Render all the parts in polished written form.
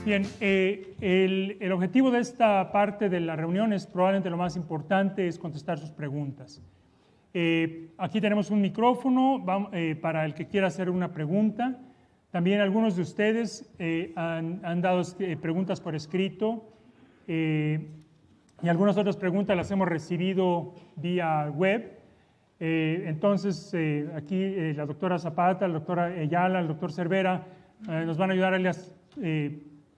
Bien, el objetivo de esta parte de la reunión es probablemente lo más importante, es contestar sus preguntas. Aquí tenemos un micrófono para el que quiera hacer una pregunta. También algunos de ustedes han dado preguntas por escrito y algunas otras preguntas las hemos recibido vía web. Entonces, aquí la doctora Zapata, la doctora Ayala, el doctor Cervera nos van a ayudar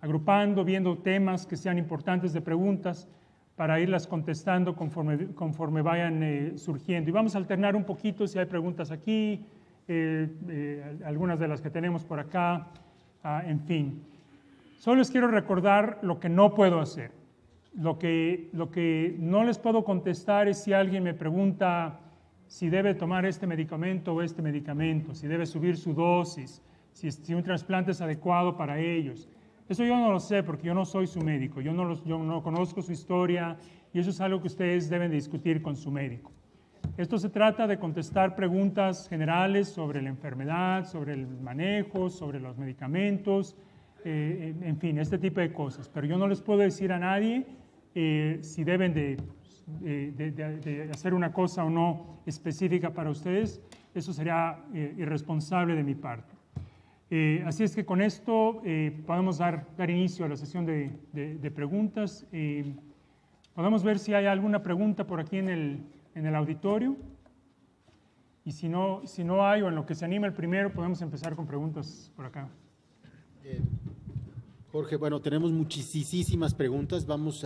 agrupando, viendo temas que sean importantes de preguntas para irlas contestando conforme vayan surgiendo. Y vamos a alternar un poquito si hay preguntas aquí, algunas de las que tenemos por acá, en fin. Solo les quiero recordar lo que no puedo hacer. Lo que no les puedo contestar es si alguien me pregunta si debe tomar este medicamento o este medicamento, si debe subir su dosis, si un trasplante es adecuado para ellos. Eso yo no lo sé porque yo no soy su médico, yo no conozco su historia y eso es algo que ustedes deben de discutir con su médico. Esto se trata de contestar preguntas generales sobre la enfermedad, sobre el manejo, sobre los medicamentos, en fin, este tipo de cosas. Pero yo no les puedo decir a nadie si deben de hacer una cosa o no específica para ustedes. Eso sería irresponsable de mi parte. Así es que con esto podemos dar inicio a la sesión de preguntas. Podemos ver si hay alguna pregunta por aquí en el auditorio. Y si no hay, o en lo que se anima el primero, podemos empezar con preguntas por acá. Jorge, bueno, tenemos muchísimas preguntas. Vamos,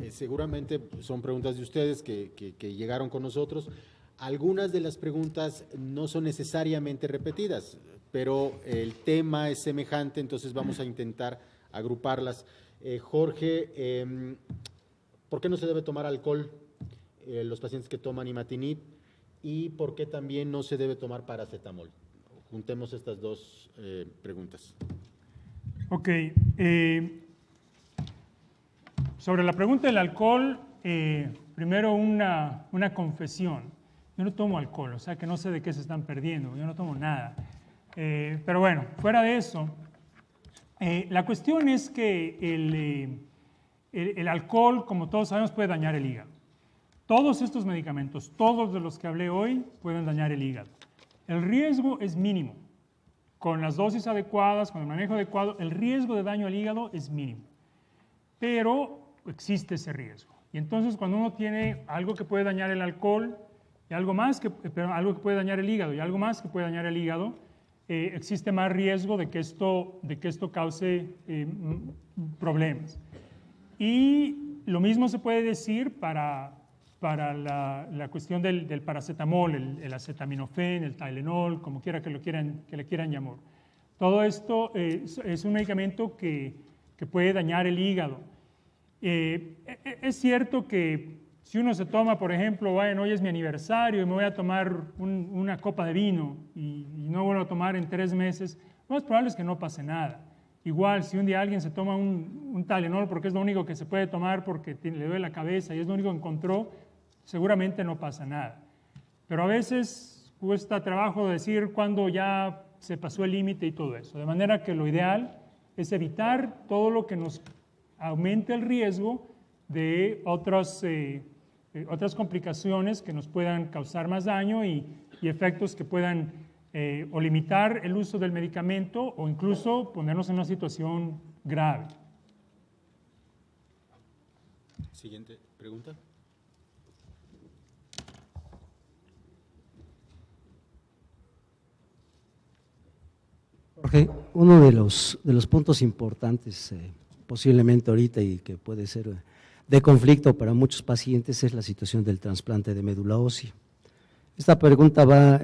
seguramente son preguntas de ustedes que llegaron con nosotros. Algunas de las preguntas no son necesariamente repetidas, pero el tema es semejante, entonces vamos a intentar agruparlas. Jorge, ¿por qué no se debe tomar alcohol los pacientes que toman imatinib? ¿Y por qué también no se debe tomar paracetamol? Juntemos estas dos preguntas. Ok. Sobre la pregunta del alcohol, primero una confesión. Yo no tomo alcohol, o sea que no sé de qué se están perdiendo, yo no tomo nada. Pero bueno, fuera de eso, la cuestión es que el alcohol, como todos sabemos, puede dañar el hígado. Todos estos medicamentos, todos de los que hablé hoy, pueden dañar el hígado. El riesgo es mínimo. Con las dosis adecuadas, con el manejo adecuado, el riesgo de daño al hígado es mínimo. Pero existe ese riesgo. Y entonces cuando uno tiene algo que puede dañar el alcohol, y algo que puede dañar el hígado y algo más que puede dañar el hígado, existe más riesgo de que esto cause problemas. Y lo mismo se puede decir para la cuestión del paracetamol, el acetaminofén, el Tylenol, como quiera que le quieran llamar. Todo esto es un medicamento que puede dañar el hígado. Es cierto que si uno se toma, por ejemplo, bueno, hoy es mi aniversario y me voy a tomar una copa de vino y no vuelvo a tomar en 3 meses, lo más probable es que no pase nada. Igual, si un día alguien se toma un Tylenol porque es lo único que se puede tomar porque le duele la cabeza y es lo único que encontró, seguramente no pasa nada. Pero a veces cuesta trabajo decir cuándo ya se pasó el límite y todo eso. De manera que lo ideal es evitar todo lo que nos aumente el riesgo de otras complicaciones que nos puedan causar más daño y efectos que puedan o limitar el uso del medicamento o incluso ponernos en una situación grave. Siguiente pregunta. Jorge, uno de los puntos importantes posiblemente ahorita y que puede ser de conflicto para muchos pacientes es la situación del trasplante de médula ósea. Esta pregunta va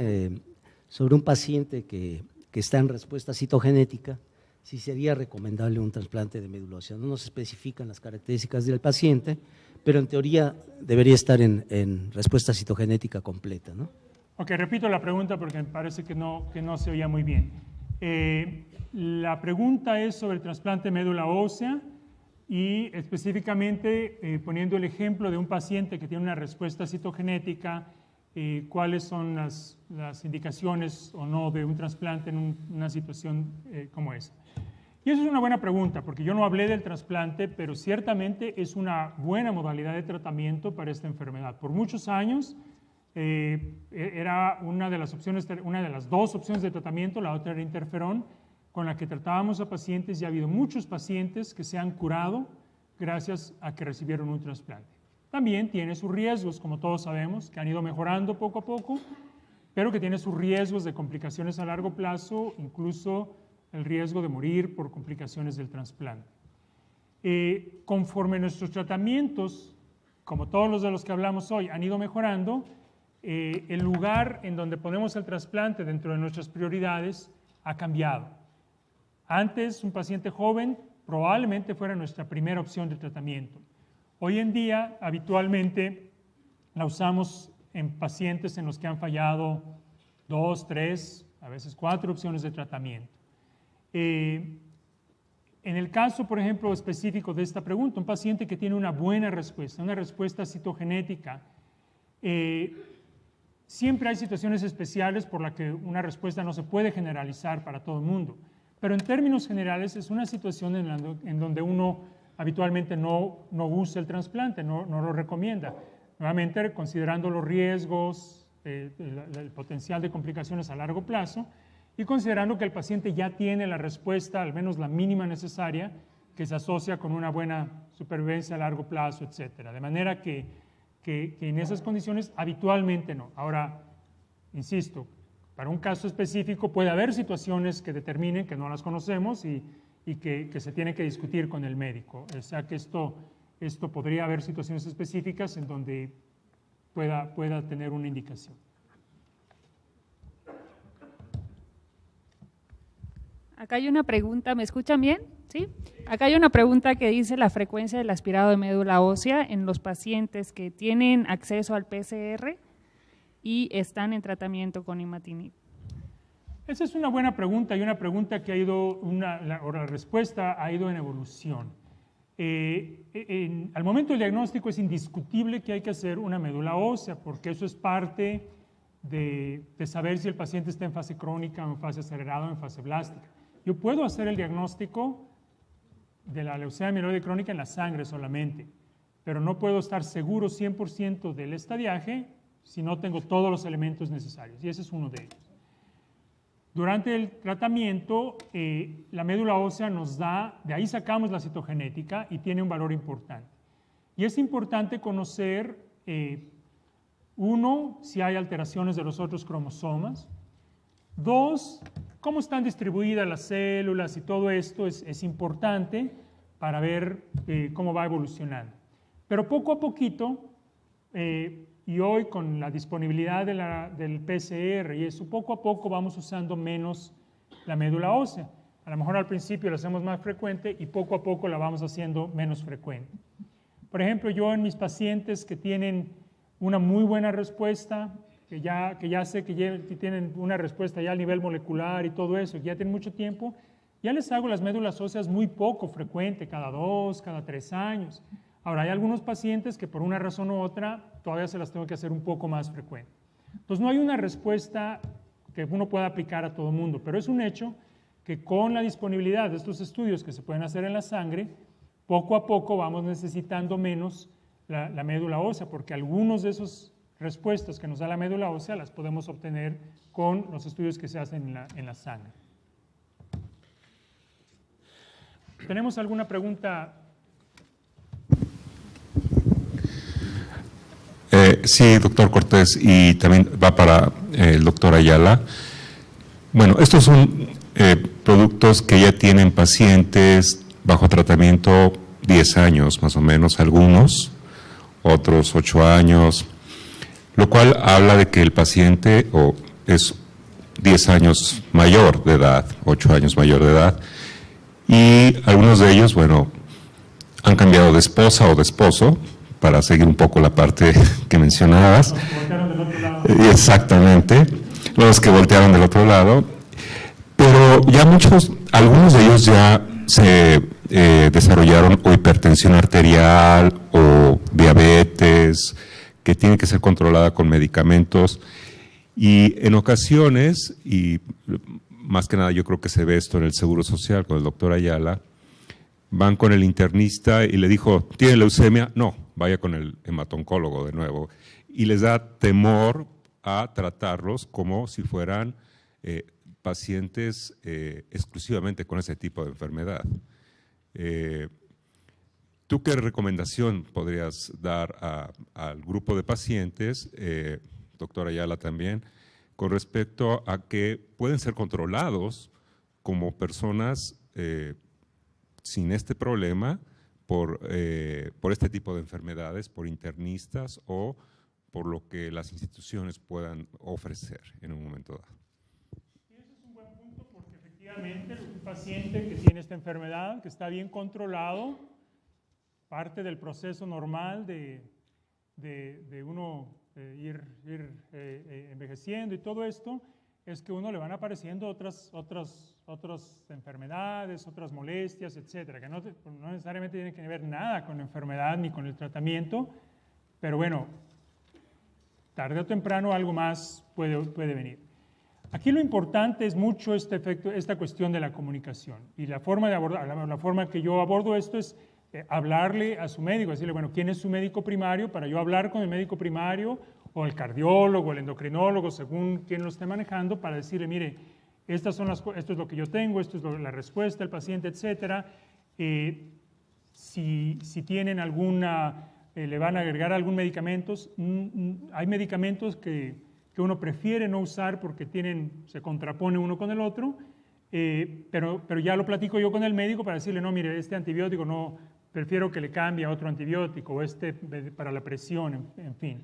sobre un paciente que está en respuesta citogenética, si sería recomendable un trasplante de médula ósea. No nos especifican las características del paciente, pero en teoría debería estar en respuesta citogenética completa, ¿no? Ok, repito la pregunta porque me parece que no se oía muy bien. La pregunta es sobre el trasplante de médula ósea y específicamente poniendo el ejemplo de un paciente que tiene una respuesta citogenética, cuáles son las indicaciones o no de un trasplante en una situación como esa. Y eso es una buena pregunta, porque yo no hablé del trasplante, pero ciertamente es una buena modalidad de tratamiento para esta enfermedad. Por muchos años era una de las dos opciones de tratamiento, la otra era interferón, con la que tratábamos a pacientes, y ha habido muchos pacientes que se han curado gracias a que recibieron un trasplante. También tiene sus riesgos, como todos sabemos, que han ido mejorando poco a poco, pero que tiene sus riesgos de complicaciones a largo plazo, incluso el riesgo de morir por complicaciones del trasplante. Conforme nuestros tratamientos, como todos los de los que hablamos hoy, han ido mejorando, el lugar en donde ponemos el trasplante dentro de nuestras prioridades ha cambiado. Antes, un paciente joven probablemente fuera nuestra primera opción de tratamiento. Hoy en día, habitualmente, la usamos en pacientes en los que han fallado 2, 3, a veces 4 opciones de tratamiento. En el caso, por ejemplo, específico de esta pregunta, un paciente que tiene una buena respuesta, una respuesta citogenética, siempre hay situaciones especiales por las que una respuesta no se puede generalizar para todo el mundo, pero en términos generales es una situación en donde uno habitualmente no usa el trasplante, no lo recomienda. Nuevamente, considerando los riesgos, el potencial de complicaciones a largo plazo, y considerando que el paciente ya tiene la respuesta, al menos la mínima necesaria, que se asocia con una buena supervivencia a largo plazo, etc. De manera que en esas condiciones habitualmente no. Ahora, insisto, para un caso específico puede haber situaciones que determinen que no las conocemos y que se tiene que discutir con el médico. O sea que esto podría haber situaciones específicas en donde pueda tener una indicación. Acá hay una pregunta, ¿me escuchan bien? ¿Sí? Acá hay una pregunta que dice la frecuencia del aspirado de médula ósea en los pacientes que tienen acceso al PCR y están en tratamiento con imatinib. Esa es una buena pregunta y una pregunta que la respuesta ha ido en evolución. Al momento del diagnóstico es indiscutible que hay que hacer una médula ósea, porque eso es parte de saber si el paciente está en fase crónica, en fase acelerada o en fase blástica. Yo puedo hacer el diagnóstico de la leucemia mieloide crónica en la sangre solamente, pero no puedo estar seguro 100% del estadiaje si no tengo todos los elementos necesarios, y ese es uno de ellos. Durante el tratamiento, la médula ósea nos da, de ahí sacamos la citogenética y tiene un valor importante. Y es importante conocer, uno, si hay alteraciones de los otros cromosomas. Dos, cómo están distribuidas las células y todo esto es importante para ver cómo va evolucionando. Pero poco a poquito, y hoy con la disponibilidad del PCR y eso, poco a poco vamos usando menos la médula ósea. A lo mejor al principio la hacemos más frecuente y poco a poco la vamos haciendo menos frecuente. Por ejemplo, yo en mis pacientes que tienen una muy buena respuesta, que ya sé que tienen una respuesta ya a nivel molecular y todo eso, que ya tienen mucho tiempo, ya les hago las médulas óseas muy poco frecuente, cada 2, cada 3 años. Ahora, hay algunos pacientes que por una razón u otra todavía se las tengo que hacer un poco más frecuente. Entonces, no hay una respuesta que uno pueda aplicar a todo el mundo, pero es un hecho que con la disponibilidad de estos estudios que se pueden hacer en la sangre, poco a poco vamos necesitando menos la médula ósea, porque algunos de esas respuestas que nos da la médula ósea las podemos obtener con los estudios que se hacen en la sangre. ¿Tenemos alguna pregunta? Sí, doctor Cortés, y también va para el doctor Ayala. Bueno, estos son productos que ya tienen pacientes bajo tratamiento 10 años, más o menos, algunos, otros 8 años, lo cual habla de que el paciente es 10 años mayor de edad, 8 años mayor de edad, y algunos de ellos, bueno, han cambiado de esposa o de esposo, para seguir un poco la parte que mencionabas. Los que voltearon del otro lado. Exactamente, los que voltearon del otro lado. Pero ya algunos de ellos ya se desarrollaron o hipertensión arterial o diabetes, que tiene que ser controlada con medicamentos. Y en ocasiones, y más que nada yo creo que se ve esto en el Seguro Social con el doctor Ayala, van con el internista y le dijo, ¿tiene leucemia? No, vaya con el hematoncólogo de nuevo. Y les da temor a tratarlos como si fueran pacientes exclusivamente con ese tipo de enfermedad. ¿Tú qué recomendación podrías dar al grupo de pacientes, doctora Ayala también, con respecto a que pueden ser controlados como personas sin este problema por este tipo de enfermedades, por internistas o por lo que las instituciones puedan ofrecer en un momento dado? Y ese es un buen punto porque efectivamente un paciente que tiene esta enfermedad, que está bien controlado, parte del proceso normal de uno ir envejeciendo y todo esto, es que a uno le van apareciendo otras enfermedades, otras molestias, etcétera, que no necesariamente tienen que ver nada con la enfermedad ni con el tratamiento, pero bueno, tarde o temprano algo más puede venir. Aquí lo importante es mucho esta cuestión de la comunicación, y la forma que yo abordo esto es hablarle a su médico, decirle, bueno, ¿quién es su médico primario? Para yo hablar con el médico primario o el cardiólogo, el endocrinólogo, según quien lo esté manejando, para decirle, mire, esto es lo que yo tengo, esto es la respuesta del paciente, etcétera. Si tienen le van a agregar algún medicamento, hay medicamentos que uno prefiere no usar porque se contrapone uno con el otro, pero ya lo platico yo con el médico para decirle, no, mire, este antibiótico no, prefiero que le cambie a otro antibiótico, o para la presión, en fin.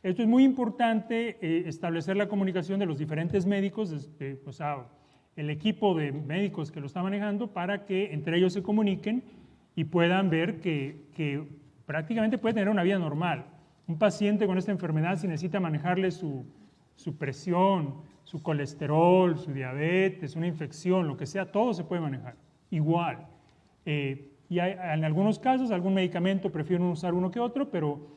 Esto es muy importante, establecer la comunicación de los diferentes médicos, o sea, el equipo de médicos que lo está manejando, para que entre ellos se comuniquen y puedan ver que prácticamente puede tener una vida normal. Un paciente con esta enfermedad, si necesita manejarle su presión, su colesterol, su diabetes, una infección, lo que sea, todo se puede manejar igual. Y en algunos casos, algún medicamento prefieren usar uno que otro, pero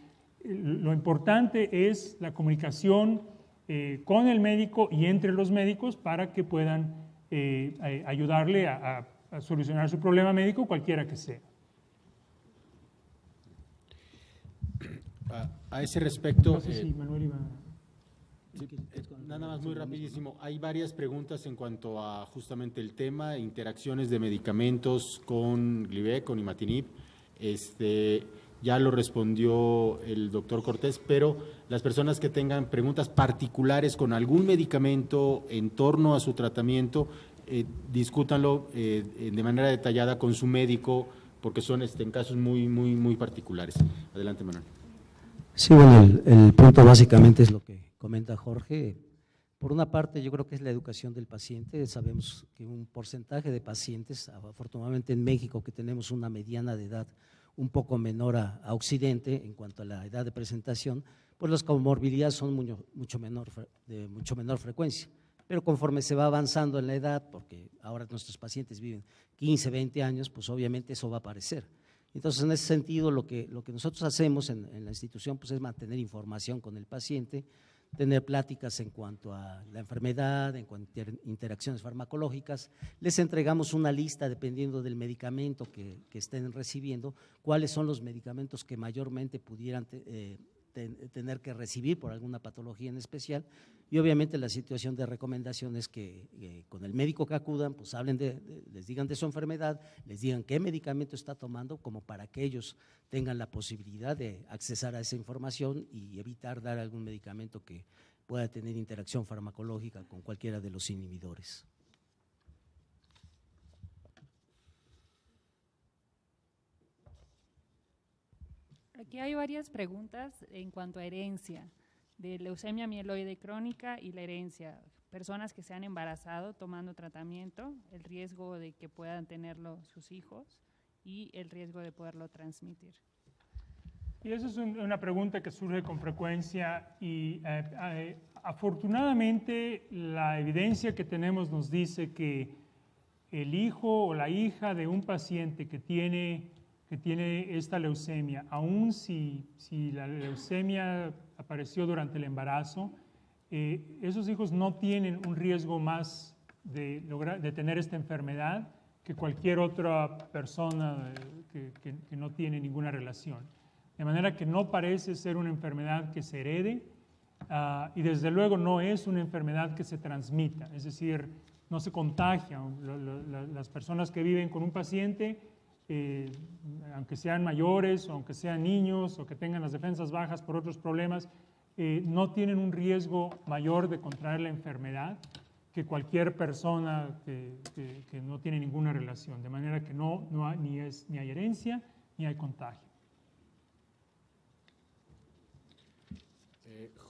lo importante es la comunicación con el médico y entre los médicos para que puedan ayudarle a solucionar su problema médico, cualquiera que sea. A ese respecto… No sé si Manuel iba… Nada más muy rapidísimo. Hay varias preguntas en cuanto a justamente el tema, interacciones de medicamentos con Glivec, con imatinib. Ya lo respondió el doctor Cortés, pero las personas que tengan preguntas particulares con algún medicamento en torno a su tratamiento, discútanlo de manera detallada con su médico, porque son en casos muy particulares. Adelante, Manuel. Sí, bueno, el punto básicamente es lo que comenta Jorge. Por una parte, yo creo que es la educación del paciente. Sabemos que un porcentaje de pacientes, afortunadamente en México, que tenemos una mediana de edad un poco menor a Occidente en cuanto a la edad de presentación, pues las comorbilidades son de mucho menor frecuencia. Pero conforme se va avanzando en la edad, porque ahora nuestros pacientes viven 15, 20 años, pues obviamente eso va a aparecer. Entonces, en ese sentido, lo que nosotros hacemos en la institución pues es mantener información con el paciente, tener pláticas en cuanto a la enfermedad, en cuanto a interacciones farmacológicas. Les entregamos una lista, dependiendo del medicamento que estén recibiendo, cuáles son los medicamentos que mayormente pudieran tener que recibir por alguna patología en especial, y obviamente la situación de recomendación es que con el médico que acudan, pues les digan de su enfermedad, les digan qué medicamento está tomando, como para que ellos tengan la posibilidad de accesar a esa información y evitar dar algún medicamento que pueda tener interacción farmacológica con cualquiera de los inhibidores. Aquí hay varias preguntas en cuanto a herencia, de leucemia mieloide crónica y la herencia. Personas que se han embarazado tomando tratamiento, el riesgo de que puedan tenerlo sus hijos y el riesgo de poderlo transmitir. Y esa es una pregunta que surge con frecuencia y afortunadamente la evidencia que tenemos nos dice que el hijo o la hija de un paciente que tiene esta leucemia, aun si la leucemia apareció durante el embarazo, esos hijos no tienen un riesgo más de tener esta enfermedad que cualquier otra persona que no tiene ninguna relación. De manera que no parece ser una enfermedad que se herede y desde luego no es una enfermedad que se transmita, es decir, no se contagia. Las personas que viven con un paciente, aunque sean mayores o aunque sean niños o que tengan las defensas bajas por otros problemas, no tienen un riesgo mayor de contraer la enfermedad que cualquier persona que no tiene ninguna relación, de manera que ni hay herencia ni hay contagio.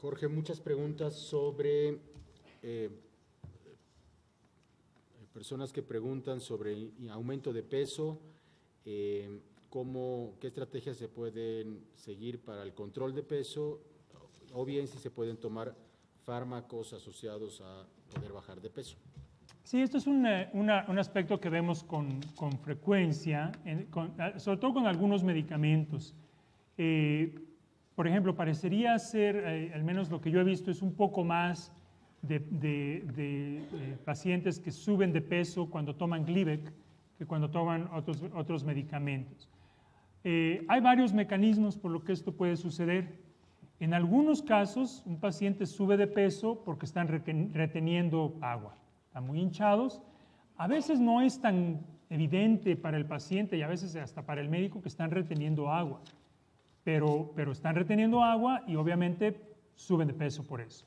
Jorge, muchas preguntas sobre personas que preguntan sobre el aumento de peso, qué estrategias se pueden seguir para el control de peso, o bien si se pueden tomar fármacos asociados a poder bajar de peso. Sí, esto es un aspecto que vemos con frecuencia, sobre todo con algunos medicamentos. Por ejemplo, parecería ser, al menos lo que yo he visto, es un poco más de pacientes que suben de peso cuando toman Glivec que cuando toman otros medicamentos. Hay varios mecanismos por lo que esto puede suceder. En algunos casos, un paciente sube de peso porque están reteniendo agua, están muy hinchados. A veces no es tan evidente para el paciente y a veces hasta para el médico que están reteniendo agua, pero están reteniendo agua y obviamente suben de peso por eso.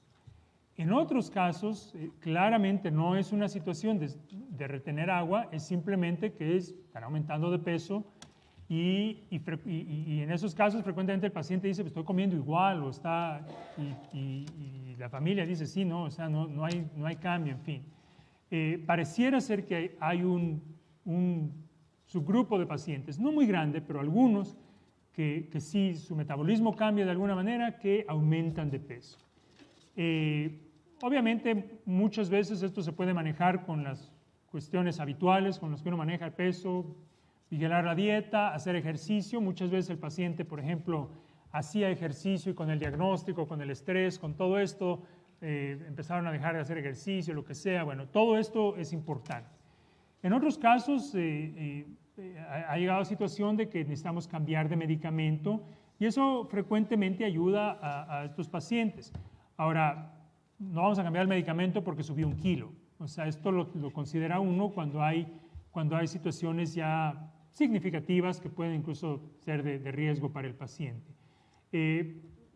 En otros casos, claramente no es una situación de retener agua, es simplemente que están aumentando de peso. Y en esos casos frecuentemente el paciente dice, pues estoy comiendo igual, y la familia dice, sí, no, o sea, no hay cambio, en fin. Pareciera ser que hay un subgrupo de pacientes, no muy grande, pero algunos, que sí, su metabolismo cambia de alguna manera, que aumentan de peso. Obviamente, muchas veces esto se puede manejar con las cuestiones habituales, con las que uno maneja el peso, vigilar la dieta, hacer ejercicio. Muchas veces el paciente, por ejemplo, hacía ejercicio y con el diagnóstico, con el estrés, con todo esto, empezaron a dejar de hacer ejercicio, lo que sea. Bueno, todo esto es importante. En otros casos ha llegado a la situación de que necesitamos cambiar de medicamento y eso frecuentemente ayuda a estos pacientes. Ahora, no vamos a cambiar el medicamento porque subió 1 kilo. O sea, esto lo considera uno cuando hay situaciones ya significativas que pueden incluso ser de riesgo para el paciente.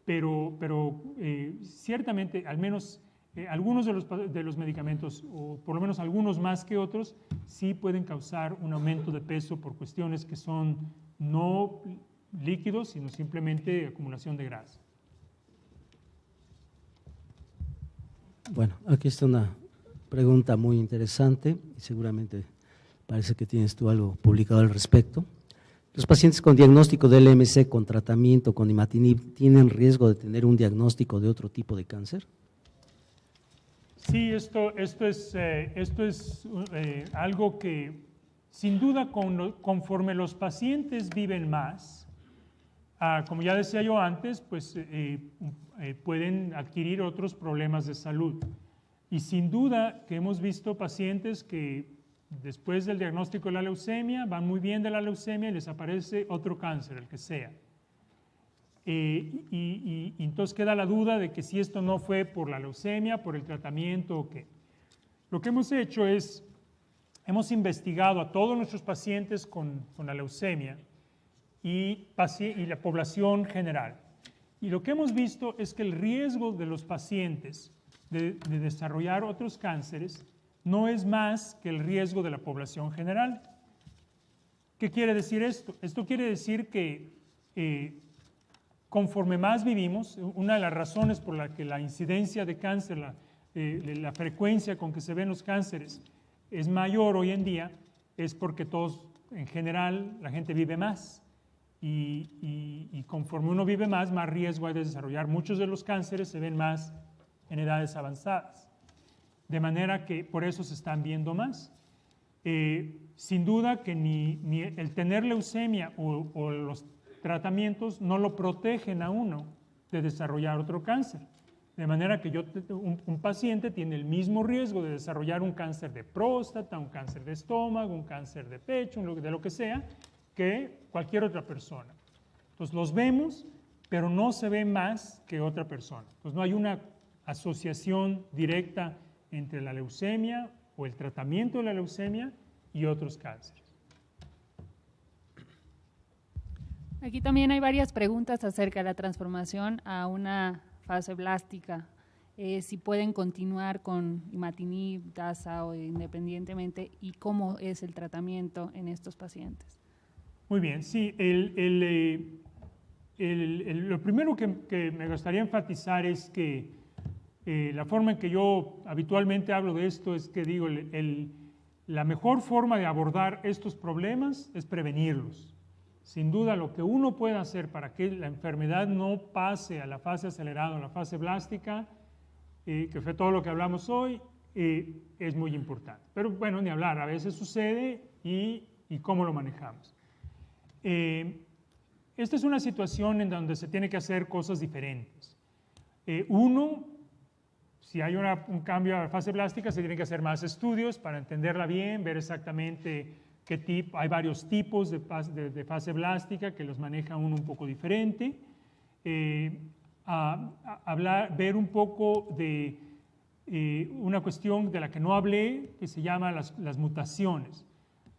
Pero ciertamente, al menos algunos de los medicamentos, o por lo menos algunos más que otros, sí pueden causar un aumento de peso por cuestiones que son no líquidos, sino simplemente acumulación de grasa. Bueno, aquí está una pregunta muy interesante y seguramente parece que tienes tú algo publicado al respecto. ¿Los pacientes con diagnóstico de LMC con tratamiento con imatinib tienen riesgo de tener un diagnóstico de otro tipo de cáncer? Sí, esto es algo que sin duda conforme los pacientes viven más, como ya decía yo antes, pues pueden adquirir otros problemas de salud. Y sin duda que hemos visto pacientes que después del diagnóstico de la leucemia, van muy bien de la leucemia y les aparece otro cáncer, el que sea. Y entonces queda la duda de que si esto no fue por la leucemia, por el tratamiento o qué. Lo que hemos hecho es, hemos investigado a todos nuestros pacientes con la leucemia y la población general. Y lo que hemos visto es que el riesgo de los pacientes de desarrollar otros cánceres no es más que el riesgo de la población general. ¿Qué quiere decir esto? Esto quiere decir que conforme más vivimos, una de las razones por la que la incidencia de cáncer, la frecuencia con que se ven los cánceres es mayor hoy en día, es porque todos, en general, la gente vive más. Y conforme uno vive más riesgo hay de desarrollar. Muchos de los cánceres se ven más en edades avanzadas. De manera que por eso se están viendo más. Sin duda que ni el tener leucemia o los tratamientos no lo protegen a uno de desarrollar otro cáncer. De manera que un paciente tiene el mismo riesgo de desarrollar un cáncer de próstata, un cáncer de estómago, un cáncer de pecho, de lo que sea, que cualquier otra persona. Entonces los vemos, pero no se ve más que otra persona. Entonces no hay una asociación directa entre la leucemia o el tratamiento de la leucemia y otros cánceres. Aquí también hay varias preguntas acerca de la transformación a una fase blástica, si pueden continuar con imatinib, DASA o independientemente, y cómo es el tratamiento en estos pacientes. Muy bien, sí, lo primero que me gustaría enfatizar es que la forma en que yo habitualmente hablo de esto es que digo, la mejor forma de abordar estos problemas es prevenirlos. Sin duda, lo que uno puede hacer para que la enfermedad no pase a la fase acelerada, a la fase blástica, que fue todo lo que hablamos hoy, es muy importante. Pero bueno, ni hablar, a veces sucede y cómo lo manejamos. Esta es una situación en donde se tiene que hacer cosas diferentes. Uno, si hay un cambio a la fase blástica, se tienen que hacer más estudios para entenderla bien, ver exactamente qué tipo. Hay varios tipos de fase blástica que los maneja uno un poco diferente. Ver un poco de una cuestión de la que no hablé, que se llama las mutaciones.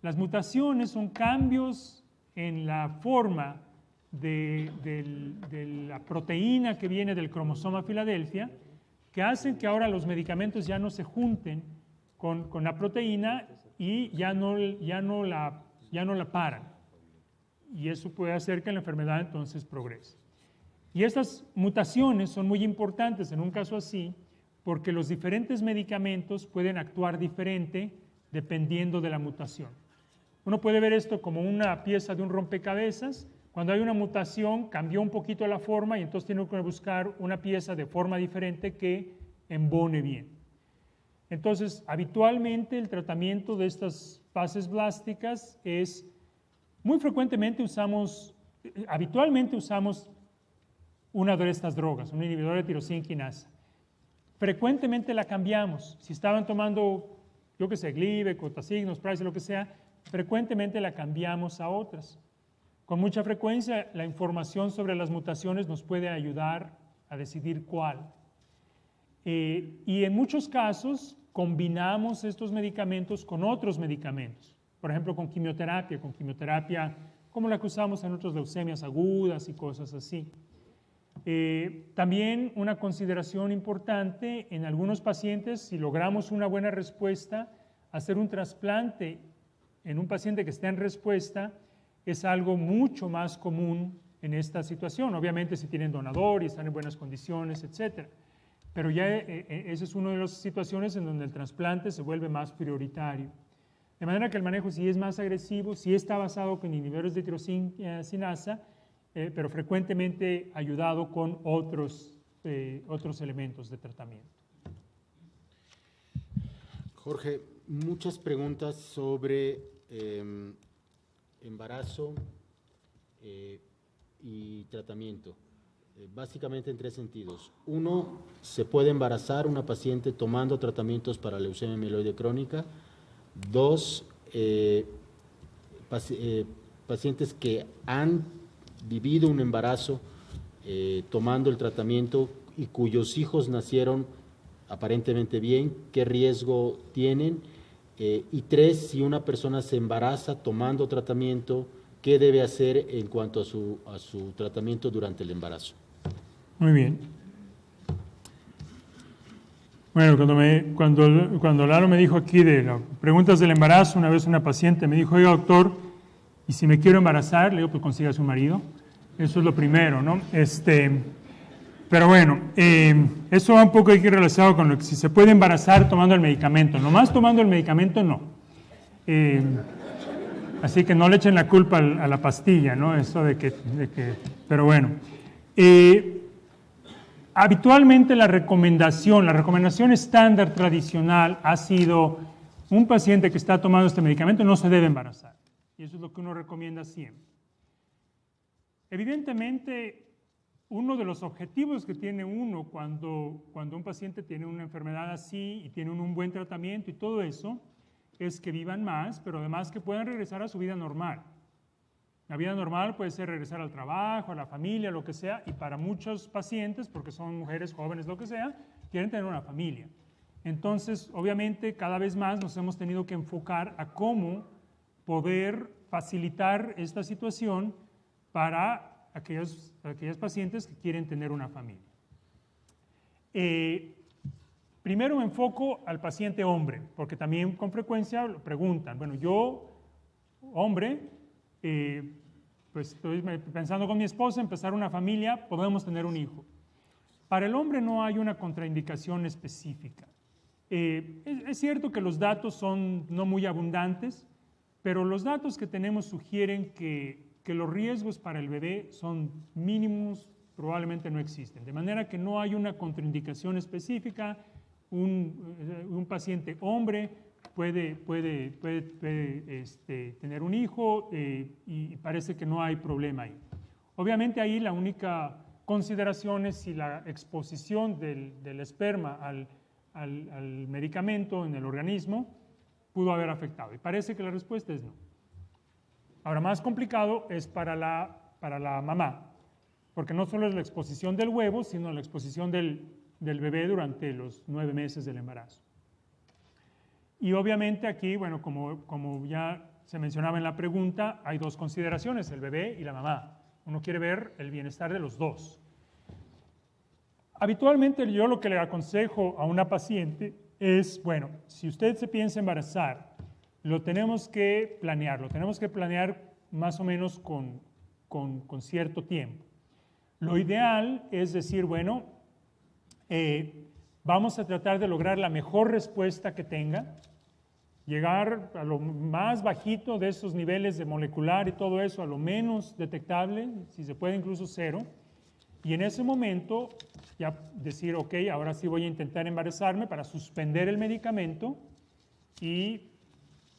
Las mutaciones son cambios en la forma de la proteína que viene del cromosoma Filadelfia, que hacen que ahora los medicamentos ya no se junten con la proteína y ya no la paran. Y eso puede hacer que la enfermedad entonces progrese. Y estas mutaciones son muy importantes en un caso así, porque los diferentes medicamentos pueden actuar diferente dependiendo de la mutación. Uno puede ver esto como una pieza de un rompecabezas. Cuando hay una mutación, cambió un poquito la forma y entonces tiene que buscar una pieza de forma diferente que embone bien. Entonces, habitualmente el tratamiento de estas fases blásticas es, habitualmente usamos una de estas drogas, un inhibidor de tirosina quinasa. Frecuentemente la cambiamos. Si estaban tomando, yo qué sé, Glivec, Tasignos, Price, lo que sea, frecuentemente la cambiamos a otras. Con mucha frecuencia, la información sobre las mutaciones nos puede ayudar a decidir cuál. Y en muchos casos, combinamos estos medicamentos con otros medicamentos. Por ejemplo, con quimioterapia como la que usamos en otras leucemias agudas y cosas así. También una consideración importante, en algunos pacientes, si logramos una buena respuesta, hacer un trasplante en un paciente que está en respuesta es algo mucho más común en esta situación. Obviamente si tienen donador y están en buenas condiciones, etc. Pero ya esa es una de las situaciones en donde el trasplante se vuelve más prioritario. De manera que el manejo sí es más agresivo, sí está basado con inhibidores de tirosina quinasa, pero frecuentemente ayudado con otros elementos de tratamiento. Jorge, muchas preguntas sobre embarazo y tratamiento, básicamente en tres sentidos. Uno, ¿se puede embarazar una paciente tomando tratamientos para leucemia mieloide crónica? Dos, pacientes que han vivido un embarazo tomando el tratamiento y cuyos hijos nacieron aparentemente bien, ¿qué riesgo tienen? Y tres, si una persona se embaraza tomando tratamiento, ¿qué debe hacer en cuanto a su tratamiento durante el embarazo? Muy bien. Bueno, cuando Lalo me dijo aquí de las preguntas del embarazo, una vez una paciente me dijo, oiga doctor, y si me quiero embarazar, le digo, pues consigas un marido. Eso es lo primero, ¿no? Pero bueno, eso va un poco aquí relacionado con lo que si se puede embarazar tomando el medicamento. Nomás tomando el medicamento, no. Así que no le echen la culpa a la pastilla, ¿no? Eso de que pero bueno. Habitualmente la recomendación estándar tradicional ha sido un paciente que está tomando este medicamento no se debe embarazar. Y eso es lo que uno recomienda siempre. Evidentemente, uno de los objetivos que tiene uno cuando un paciente tiene una enfermedad así y tiene un buen tratamiento y todo eso, es que vivan más, pero además que puedan regresar a su vida normal. La vida normal puede ser regresar al trabajo, a la familia, lo que sea, y para muchos pacientes, porque son mujeres, jóvenes, lo que sea, quieren tener una familia. Entonces, obviamente, cada vez más nos hemos tenido que enfocar a cómo poder facilitar esta situación para aquellos pacientes que quieren tener una familia. Primero me enfoco al paciente hombre, porque también con frecuencia lo preguntan. Bueno, yo, hombre, pues estoy pensando con mi esposa empezar una familia, podemos tener un hijo. Para el hombre no hay una contraindicación específica. Es cierto que los datos son no muy abundantes, pero los datos que tenemos sugieren que los riesgos para el bebé son mínimos, probablemente no existen. De manera que no hay una contraindicación específica. Un paciente hombre puede tener un hijo y parece que no hay problema ahí. Obviamente ahí la única consideración es si la exposición del esperma al medicamento en el organismo pudo haber afectado. Y parece que la respuesta es no. Ahora, más complicado es para la mamá, porque no solo es la exposición del huevo, sino la exposición del bebé durante los 9 meses del embarazo. Y obviamente aquí, bueno, como ya se mencionaba en la pregunta, hay dos consideraciones, el bebé y la mamá. Uno quiere ver el bienestar de los dos. Habitualmente yo lo que le aconsejo a una paciente es, bueno, si usted se piensa embarazar, lo tenemos que planear más o menos con cierto tiempo. Lo ideal es decir, bueno, vamos a tratar de lograr la mejor respuesta que tenga, llegar a lo más bajito de esos niveles de molecular y todo eso, a lo menos detectable, si se puede incluso 0, y en ese momento ya decir, ok, ahora sí voy a intentar embarazarme para suspender el medicamento y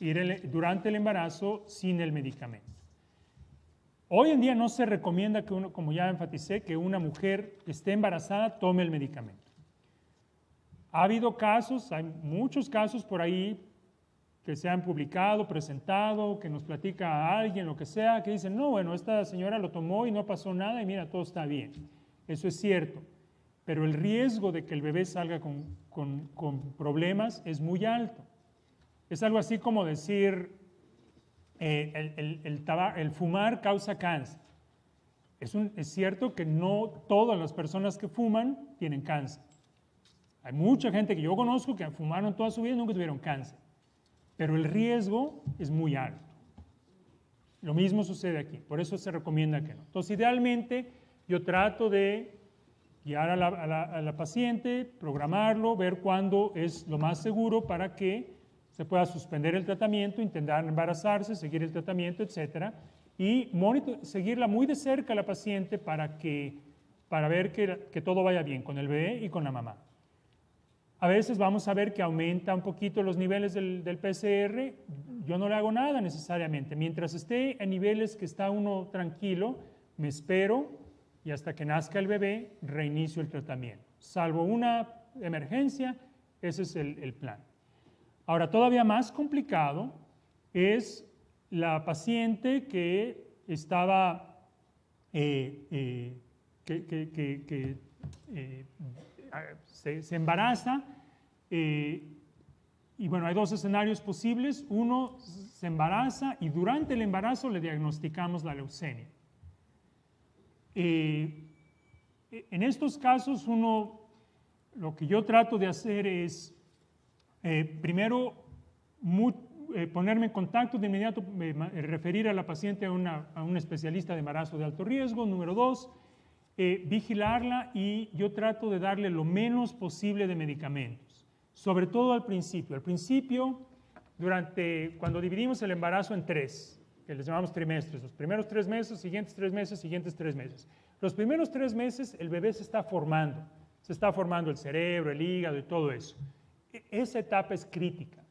ir durante el embarazo sin el medicamento. Hoy en día no se recomienda que como ya enfaticé, que una mujer que esté embarazada tome el medicamento. Ha habido casos, hay muchos casos por ahí que se han publicado, presentado, que nos platica a alguien, lo que sea, que dicen, no, bueno, esta señora lo tomó y no pasó nada y mira, todo está bien. Eso es cierto, pero el riesgo de que el bebé salga con problemas es muy alto. Es algo así como decir, el fumar causa cáncer. Es cierto que no todas las personas que fuman tienen cáncer. Hay mucha gente que yo conozco que fumaron toda su vida y nunca tuvieron cáncer. Pero el riesgo es muy alto. Lo mismo sucede aquí, por eso se recomienda que no. Entonces, idealmente, yo trato de guiar a la paciente, programarlo, ver cuándo es lo más seguro para que se pueda suspender el tratamiento, intentar embarazarse, seguir el tratamiento, etcétera, y seguirla muy de cerca a la paciente para ver que todo vaya bien con el bebé y con la mamá. A veces vamos a ver que aumenta un poquito los niveles del PCR, yo no le hago nada necesariamente. Mientras esté en niveles que está uno tranquilo, me espero y hasta que nazca el bebé reinicio el tratamiento. Salvo una emergencia, ese es el plan. Ahora, todavía más complicado es la paciente que estaba, se embaraza y bueno, hay dos escenarios posibles. Uno, se embaraza y durante el embarazo le diagnosticamos la leucemia. En estos casos, lo que yo trato de hacer es, primero, ponerme en contacto de inmediato, referir a la paciente a un especialista de embarazo de alto riesgo. Número 2, vigilarla y yo trato de darle lo menos posible de medicamentos, sobre todo al principio. Al principio, cuando dividimos el embarazo en 3, que les llamamos trimestres, los primeros 3 meses, siguientes 3 meses, siguientes 3 meses. Los primeros 3 meses el bebé se está formando el cerebro, el hígado y todo eso. Esa etapa es crítica,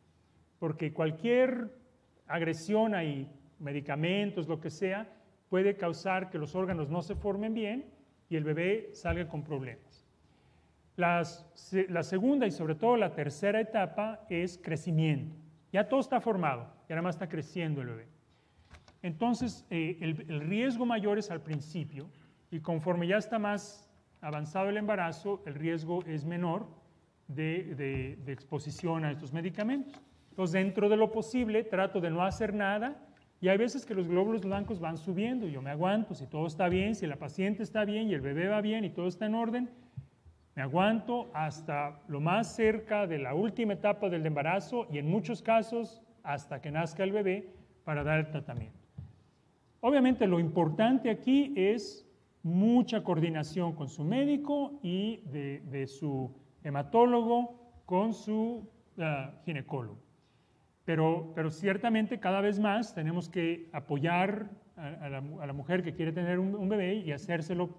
porque cualquier agresión ahí, medicamentos, lo que sea, puede causar que los órganos no se formen bien y el bebé salga con problemas. La segunda y sobre todo la tercera etapa es crecimiento. Ya todo está formado, ya nada más está creciendo el bebé. Entonces, el riesgo mayor es al principio y conforme ya está más avanzado el embarazo, el riesgo es menor de exposición a estos medicamentos. Entonces, dentro de lo posible, trato de no hacer nada y hay veces que los glóbulos blancos van subiendo. Yo me aguanto, si todo está bien, si la paciente está bien y el bebé va bien y todo está en orden, me aguanto hasta lo más cerca de la última etapa del embarazo y en muchos casos hasta que nazca el bebé para dar el tratamiento. Obviamente lo importante aquí es mucha coordinación con su médico y de su hematólogo con su ginecólogo. Pero ciertamente cada vez más tenemos que apoyar a la mujer que quiere tener un bebé y hacérselo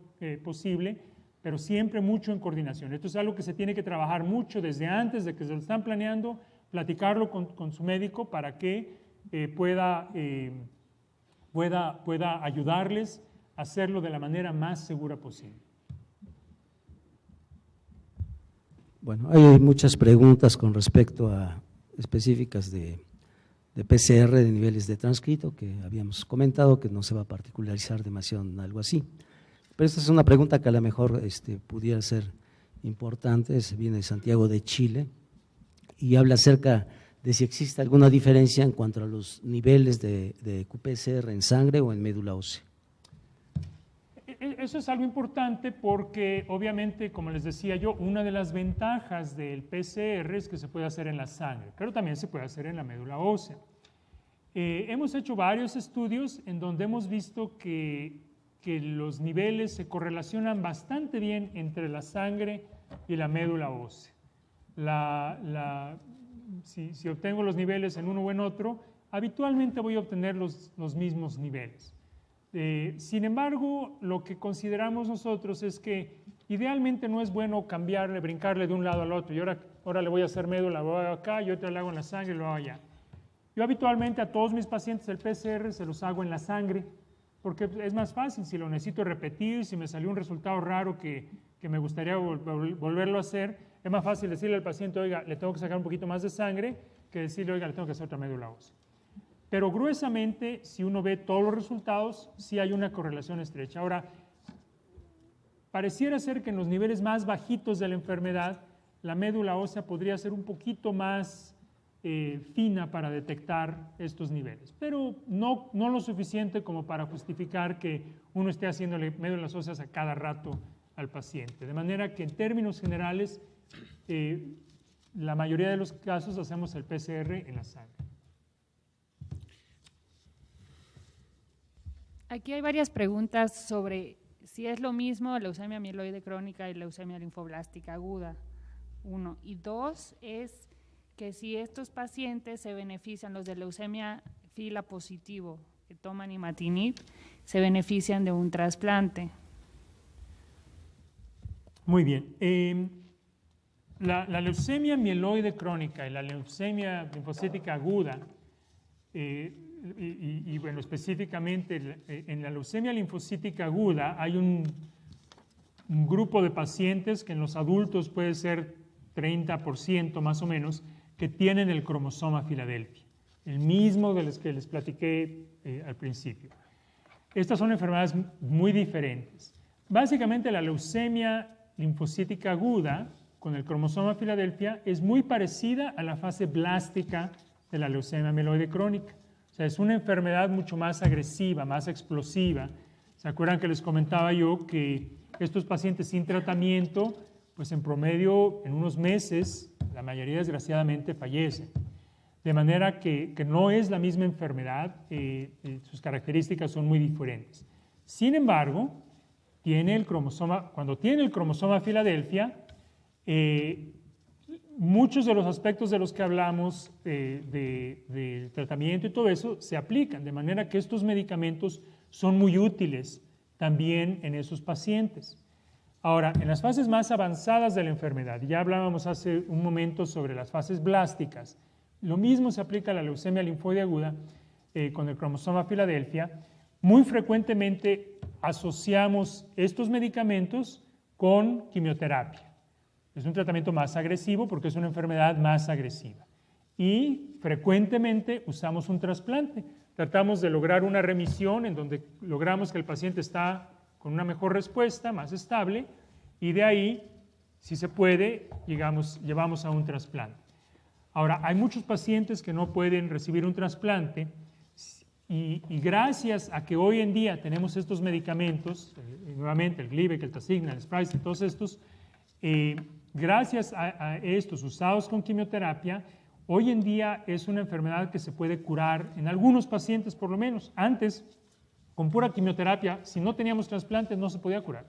posible, pero siempre mucho en coordinación. Esto es algo que se tiene que trabajar mucho desde antes de que se lo están planeando, platicarlo con su médico para que pueda ayudarles a hacerlo de la manera más segura posible. Bueno, hay muchas preguntas con respecto a específicas de PCR, de niveles de transcrito, que habíamos comentado que no se va a particularizar demasiado en algo así. Pero esta es una pregunta que a lo mejor pudiera ser importante, viene de Santiago de Chile y habla acerca de si existe alguna diferencia en cuanto a los niveles de qPCR en sangre o en médula ósea. Eso es algo importante porque obviamente, como les decía yo, una de las ventajas del PCR es que se puede hacer en la sangre, pero también se puede hacer en la médula ósea. Hemos hecho varios estudios en donde hemos visto que los niveles se correlacionan bastante bien entre la sangre y la médula ósea. Si obtengo los niveles en uno o en otro, habitualmente voy a obtener los mismos niveles. Sin embargo, lo que consideramos nosotros es que idealmente no es bueno brincarle de un lado al otro. Y ahora le voy a hacer médula, lo hago acá, y otra le hago en la sangre y lo hago allá. Yo habitualmente a todos mis pacientes el PCR se los hago en la sangre, porque es más fácil. Si lo necesito repetir, si me salió un resultado raro que me gustaría volverlo a hacer, es más fácil decirle al paciente, oiga, le tengo que sacar un poquito más de sangre, que decirle, oiga, le tengo que hacer otra médula ósea. Pero gruesamente, si uno ve todos los resultados, sí hay una correlación estrecha. Ahora, pareciera ser que en los niveles más bajitos de la enfermedad, la médula ósea podría ser un poquito más fina para detectar estos niveles, pero no lo suficiente como para justificar que uno esté haciéndole médulas óseas a cada rato al paciente. De manera que en términos generales, la mayoría de los casos hacemos el PCR en la sangre. Aquí hay varias preguntas sobre si es lo mismo leucemia mieloide crónica y leucemia linfoblástica aguda, 1. Y 2 es que si estos pacientes se benefician, los de leucemia fila positivo que toman imatinib, se benefician de un trasplante. Muy bien. La leucemia mieloide crónica y la leucemia linfocítica aguda, y bueno, específicamente en la leucemia linfocítica aguda hay un grupo de pacientes que en los adultos puede ser 30% más o menos, que tienen el cromosoma Filadelfia, el mismo de los que les platiqué al principio. Estas son enfermedades muy diferentes. Básicamente la leucemia linfocítica aguda con el cromosoma Filadelfia es muy parecida a la fase blástica de la leucemia mieloide crónica. O sea, es una enfermedad mucho más agresiva, más explosiva. ¿Se acuerdan que les comentaba yo que estos pacientes sin tratamiento, pues en promedio en unos meses, la mayoría desgraciadamente fallecen? De manera que no es la misma enfermedad, sus características son muy diferentes. Sin embargo, cuando tiene el cromosoma Filadelfia, muchos de los aspectos de los que hablamos de tratamiento y todo eso se aplican, de manera que estos medicamentos son muy útiles también en esos pacientes. Ahora, en las fases más avanzadas de la enfermedad, ya hablábamos hace un momento sobre las fases blásticas, lo mismo se aplica a la leucemia linfoide aguda con el cromosoma Filadelfia. muy frecuentemente asociamos estos medicamentos con quimioterapia. Es un tratamiento más agresivo porque es una enfermedad más agresiva. Y frecuentemente usamos un trasplante. Tratamos de lograr una remisión en donde logramos que el paciente está con una mejor respuesta, más estable, y de ahí, si se puede, llevamos a un trasplante. Ahora, hay muchos pacientes que no pueden recibir un trasplante y gracias a que hoy en día tenemos estos medicamentos, nuevamente el Glivec, el Tasigna, el Sprycel, todos estos, gracias a estos usados con quimioterapia, hoy en día es una enfermedad que se puede curar en algunos pacientes por lo menos. Antes, con pura quimioterapia, si no teníamos trasplantes no se podía curar.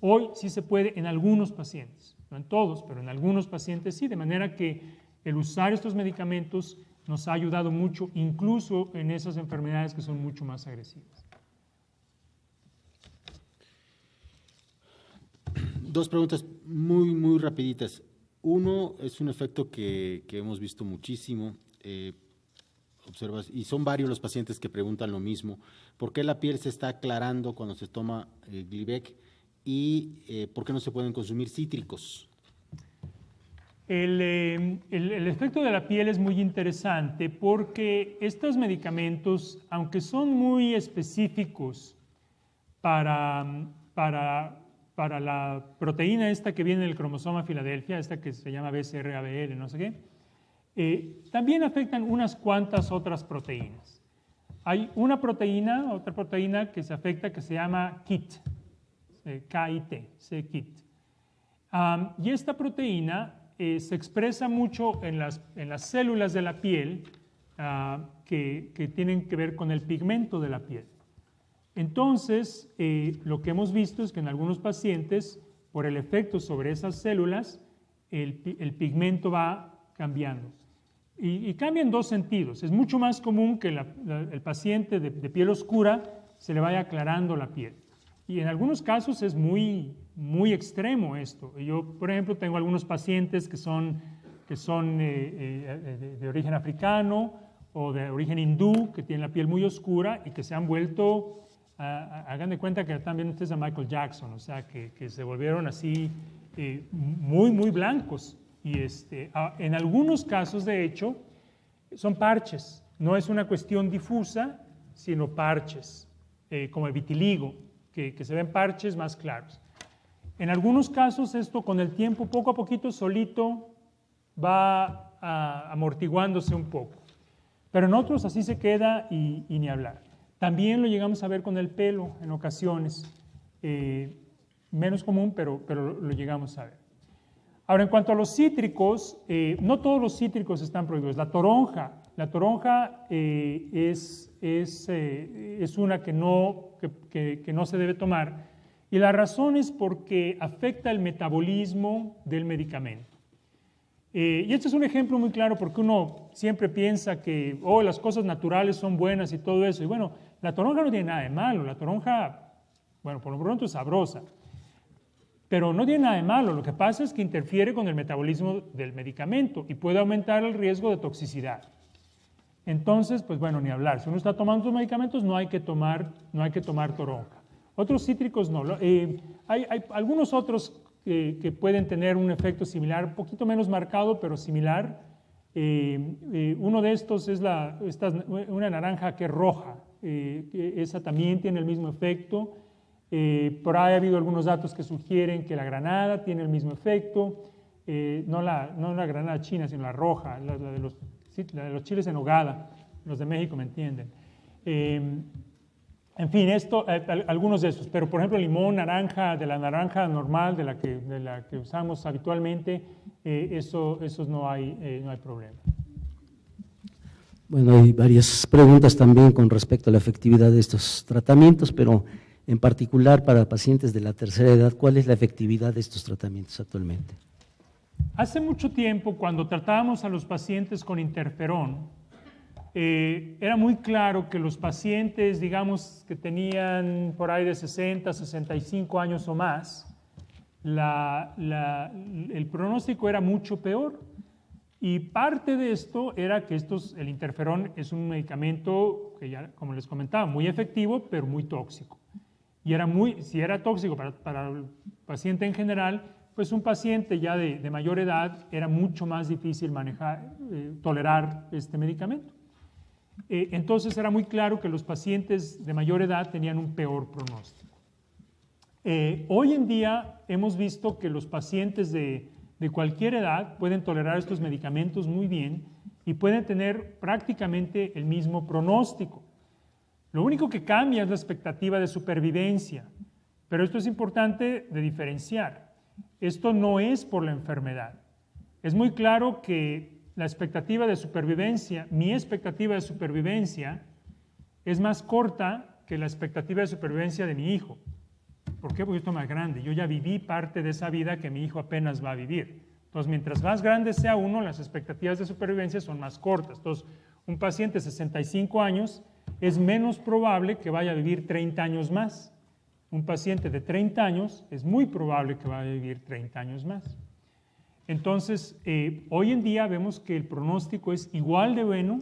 Hoy sí se puede en algunos pacientes, no en todos, pero en algunos pacientes sí, de manera que el usar estos medicamentos nos ha ayudado mucho, incluso en esas enfermedades que son mucho más agresivas. Dos preguntas muy rapiditas. Uno es un efecto que hemos visto muchísimo, observas, y son varios los pacientes que preguntan lo mismo. ¿Por qué la piel se está aclarando cuando se toma Glivec y por qué no se pueden consumir cítricos? El efecto de la piel es muy interesante porque estos medicamentos, aunque son muy específicos para la proteína esta que viene del cromosoma Filadelfia, esta que se llama BCR-ABL, no sé qué, también afectan unas cuantas otras proteínas. Hay otra proteína que se afecta que se llama KIT, K-I-T, C-KIT. Y esta proteína se expresa mucho en las células de la piel que tienen que ver con el pigmento de la piel. Entonces, lo que hemos visto es que en algunos pacientes, por el efecto sobre esas células, el pigmento va cambiando. Y cambia en dos sentidos. Es mucho más común que el paciente de piel oscura se le vaya aclarando la piel. Y en algunos casos es muy extremo esto. Yo, por ejemplo, tengo algunos pacientes que son de origen africano o de origen hindú, que tienen la piel muy oscura y que se han vuelto, hagan de cuenta que están viendo ustedes a Michael Jackson, o sea, que se volvieron así muy blancos. Y en algunos casos, de hecho, son parches. No es una cuestión difusa, sino parches, como el vitiligo, que se ven parches más claros. En algunos casos esto con el tiempo, poco a poquito, solito va amortiguándose un poco. Pero en otros así se queda y ni hablar. También lo llegamos a ver con el pelo en ocasiones. Menos común, pero lo llegamos a ver. Ahora, en cuanto a los cítricos, no todos los cítricos están prohibidos. La toronja es una que no se debe tomar. Y la razón es porque afecta el metabolismo del medicamento. Y este es un ejemplo muy claro porque uno siempre piensa que las cosas naturales son buenas y todo eso. Y bueno, la toronja no tiene nada de malo. La toronja, bueno, por lo pronto es sabrosa. Pero no tiene nada de malo. Lo que pasa es que interfiere con el metabolismo del medicamento y puede aumentar el riesgo de toxicidad. Entonces, pues bueno, ni hablar. Si uno está tomando sus medicamentos, no hay que tomar toronja. Otros cítricos no. Hay algunos otros que pueden tener un efecto similar, un poquito menos marcado, pero similar. Uno de estos es una naranja que es roja. Esa también tiene el mismo efecto. Por ahí ha habido algunos datos que sugieren que la granada tiene el mismo efecto. No la granada china, sino la roja, la de los chiles en nogada. Los de México me entienden. En fin, algunos de estos, pero por ejemplo limón, naranja, de la naranja normal, de la que usamos habitualmente, esos no hay problema. Bueno, hay varias preguntas también con respecto a la efectividad de estos tratamientos, pero en particular para pacientes de la tercera edad, ¿cuál es la efectividad de estos tratamientos actualmente? Hace mucho tiempo, cuando tratábamos a los pacientes con interferón, era muy claro que los pacientes, digamos, que tenían por ahí de 60, 65 años o más, el pronóstico era mucho peor Y parte de esto era que el interferón es un medicamento que ya, como les comentaba, muy efectivo, pero muy tóxico. Y si era tóxico para el paciente en general, pues un paciente ya de mayor edad era mucho más difícil tolerar este medicamento. Entonces era muy claro que los pacientes de mayor edad tenían un peor pronóstico. Hoy en día hemos visto que los pacientes de cualquier edad pueden tolerar estos medicamentos muy bien y pueden tener prácticamente el mismo pronóstico. Lo único que cambia es la expectativa de supervivencia, pero esto es importante de diferenciar. Esto no es por la enfermedad. Es muy claro que la expectativa de supervivencia, mi expectativa de supervivencia, es más corta que la expectativa de supervivencia de mi hijo. ¿Por qué? Porque esto es más grande. Yo ya viví parte de esa vida que mi hijo apenas va a vivir. Entonces, mientras más grande sea uno, las expectativas de supervivencia son más cortas. Entonces, un paciente de 65 años es menos probable que vaya a vivir 30 años más. Un paciente de 30 años es muy probable que vaya a vivir 30 años más. Entonces, hoy en día vemos que el pronóstico es igual de bueno,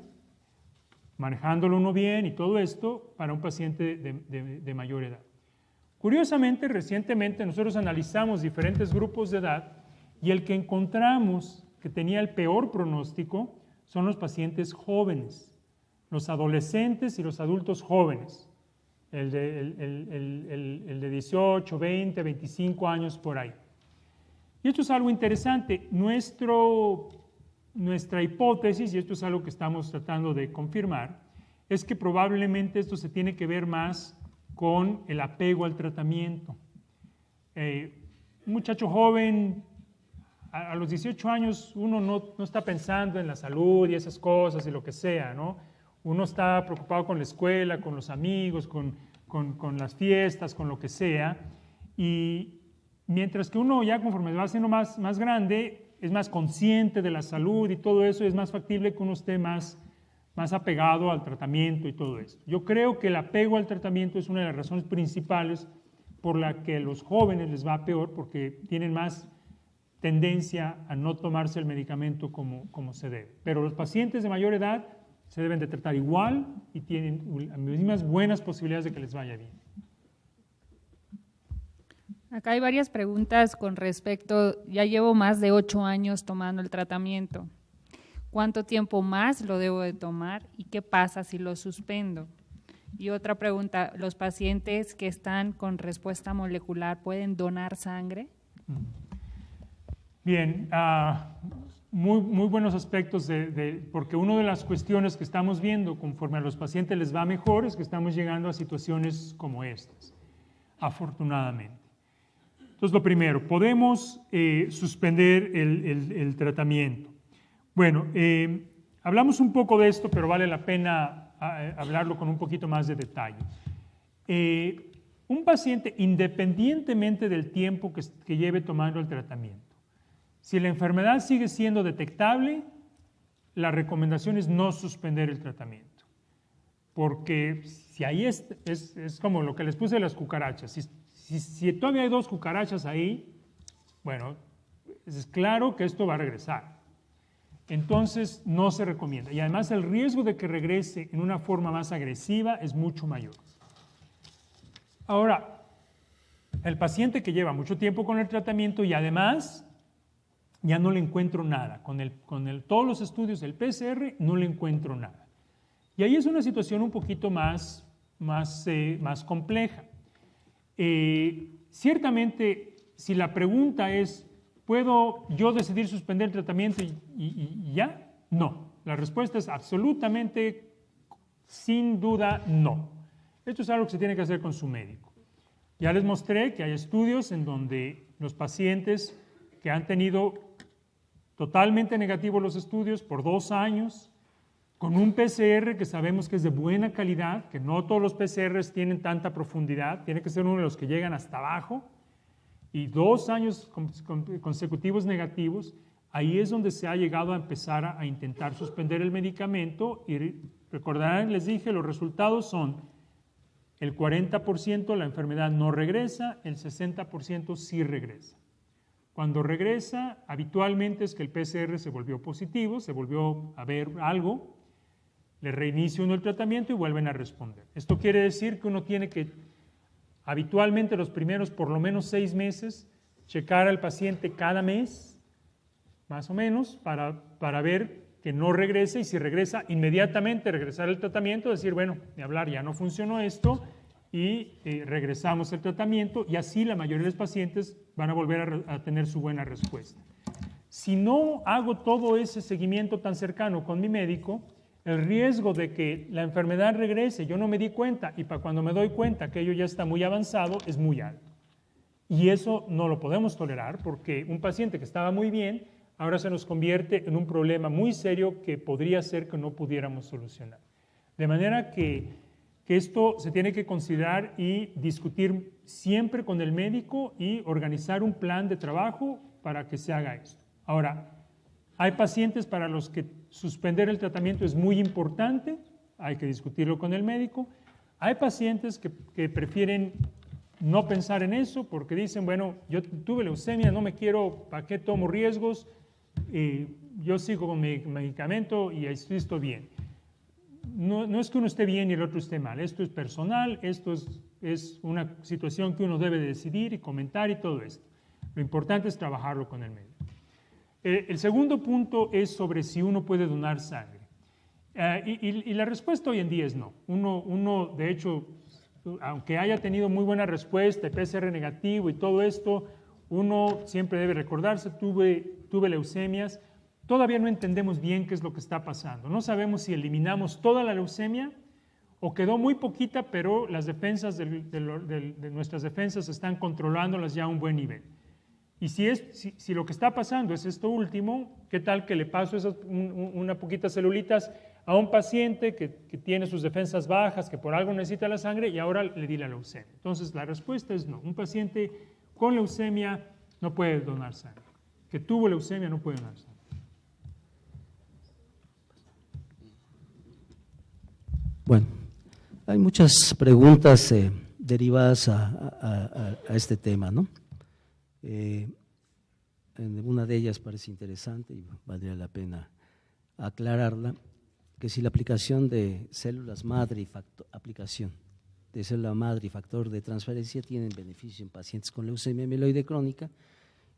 manejándolo uno bien y todo esto, para un paciente de mayor edad. Curiosamente, recientemente nosotros analizamos diferentes grupos de edad y el que encontramos que tenía el peor pronóstico son los pacientes jóvenes, los adolescentes y los adultos jóvenes, el de 18, 20, 25 años por ahí. Y esto es algo interesante. Nuestra hipótesis, y esto es algo que estamos tratando de confirmar, es que probablemente esto se tiene que ver más con el apego al tratamiento. Un muchacho joven, a los 18 años, uno no está pensando en la salud y esas cosas y lo que sea, ¿no? Uno está preocupado con la escuela, con los amigos, con las fiestas, con lo que sea. Y mientras que uno ya conforme va siendo más grande, es más consciente de la salud y todo eso, es más factible que uno esté más apegado al tratamiento y todo esto. Yo creo que el apego al tratamiento es una de las razones principales por la que a los jóvenes les va peor, porque tienen más tendencia a no tomarse el medicamento como se debe. Pero los pacientes de mayor edad se deben de tratar igual y tienen las mismas buenas posibilidades de que les vaya bien. Acá hay varias preguntas con respecto, ya llevo más de 8 años tomando el tratamiento. ¿Cuánto tiempo más lo debo de tomar y qué pasa si lo suspendo? Y otra pregunta, ¿los pacientes que están con respuesta molecular pueden donar sangre? Bien, muy buenos aspectos, porque una de las cuestiones que estamos viendo conforme a los pacientes les va mejor es que estamos llegando a situaciones como estas, afortunadamente. Entonces, lo primero, podemos suspender el tratamiento. Bueno, hablamos un poco de esto, pero vale la pena hablarlo con un poquito más de detalle. Un paciente, independientemente del tiempo que lleve tomando el tratamiento, si la enfermedad sigue siendo detectable, la recomendación es no suspender el tratamiento. Porque si ahí es como lo que les puse de las cucarachas. Si todavía hay 2 cucarachas ahí, bueno, es claro que esto va a regresar. Entonces no se recomienda. Y además el riesgo de que regrese en una forma más agresiva es mucho mayor. Ahora, el paciente que lleva mucho tiempo con el tratamiento y además ya no le encuentro nada. Con todos los estudios del PCR no le encuentro nada. Y ahí es una situación un poquito más compleja. Ciertamente, si la pregunta es, ¿puedo yo decidir suspender el tratamiento y ya? No. La respuesta es absolutamente, sin duda, no. Esto es algo que se tiene que hacer con su médico. Ya les mostré que hay estudios en donde los pacientes que han tenido totalmente negativos los estudios por 2 años, con un PCR que sabemos que es de buena calidad, que no todos los PCRs tienen tanta profundidad, tiene que ser uno de los que llegan hasta abajo, y 2 años consecutivos negativos, ahí es donde se ha llegado a empezar a intentar suspender el medicamento y recordarán, les dije, los resultados son el 40% la enfermedad no regresa, el 60% sí regresa. Cuando regresa, habitualmente es que el PCR se volvió positivo, se volvió a ver algo, le reinicia uno el tratamiento y vuelven a responder. Esto quiere decir que uno tiene que, habitualmente los primeros por lo menos 6 meses, checar al paciente cada mes, más o menos, para ver que no regrese, y si regresa, inmediatamente regresar al tratamiento, decir, bueno, de hablar, ya no funcionó esto, y regresamos al tratamiento, y así la mayoría de los pacientes van a volver a tener su buena respuesta. Si no hago todo ese seguimiento tan cercano con mi médico, el riesgo de que la enfermedad regrese, yo no me di cuenta, y para cuando me doy cuenta que ello ya está muy avanzado, es muy alto. Y eso no lo podemos tolerar, porque un paciente que estaba muy bien, ahora se nos convierte en un problema muy serio que podría ser que no pudiéramos solucionar. De manera que esto se tiene que considerar y discutir siempre con el médico y organizar un plan de trabajo para que se haga esto. Ahora, hay pacientes para los que suspender el tratamiento es muy importante, hay que discutirlo con el médico. Hay pacientes que prefieren no pensar en eso porque dicen, bueno, yo tuve leucemia, no me quiero, ¿para qué tomo riesgos? Yo sigo con mi medicamento y estoy bien. No es que uno esté bien y el otro esté mal, esto es personal, esto es una situación que uno debe decidir y comentar y todo esto. Lo importante es trabajarlo con el médico. El segundo punto es sobre si uno puede donar sangre. Y la respuesta hoy en día es no. Uno, de hecho, aunque haya tenido muy buena respuesta, PCR negativo y todo esto, uno siempre debe recordarse, tuve leucemias. Todavía no entendemos bien qué es lo que está pasando. No sabemos si eliminamos toda la leucemia o quedó muy poquita, pero las defensas de nuestras defensas están controlándolas ya a un buen nivel. Y si lo que está pasando es esto último, ¿qué tal que le paso una poquitas celulitas a un paciente que tiene sus defensas bajas, que por algo necesita la sangre y ahora le di la leucemia? Entonces la respuesta es no. Un paciente con leucemia no puede donar sangre. Que tuvo leucemia no puede donar sangre. Bueno, hay muchas preguntas derivadas a este tema, ¿no? Una de ellas parece interesante y valdría la pena aclararla, que si la aplicación de células madre y factor de transferencia tienen beneficio en pacientes con leucemia mieloide crónica,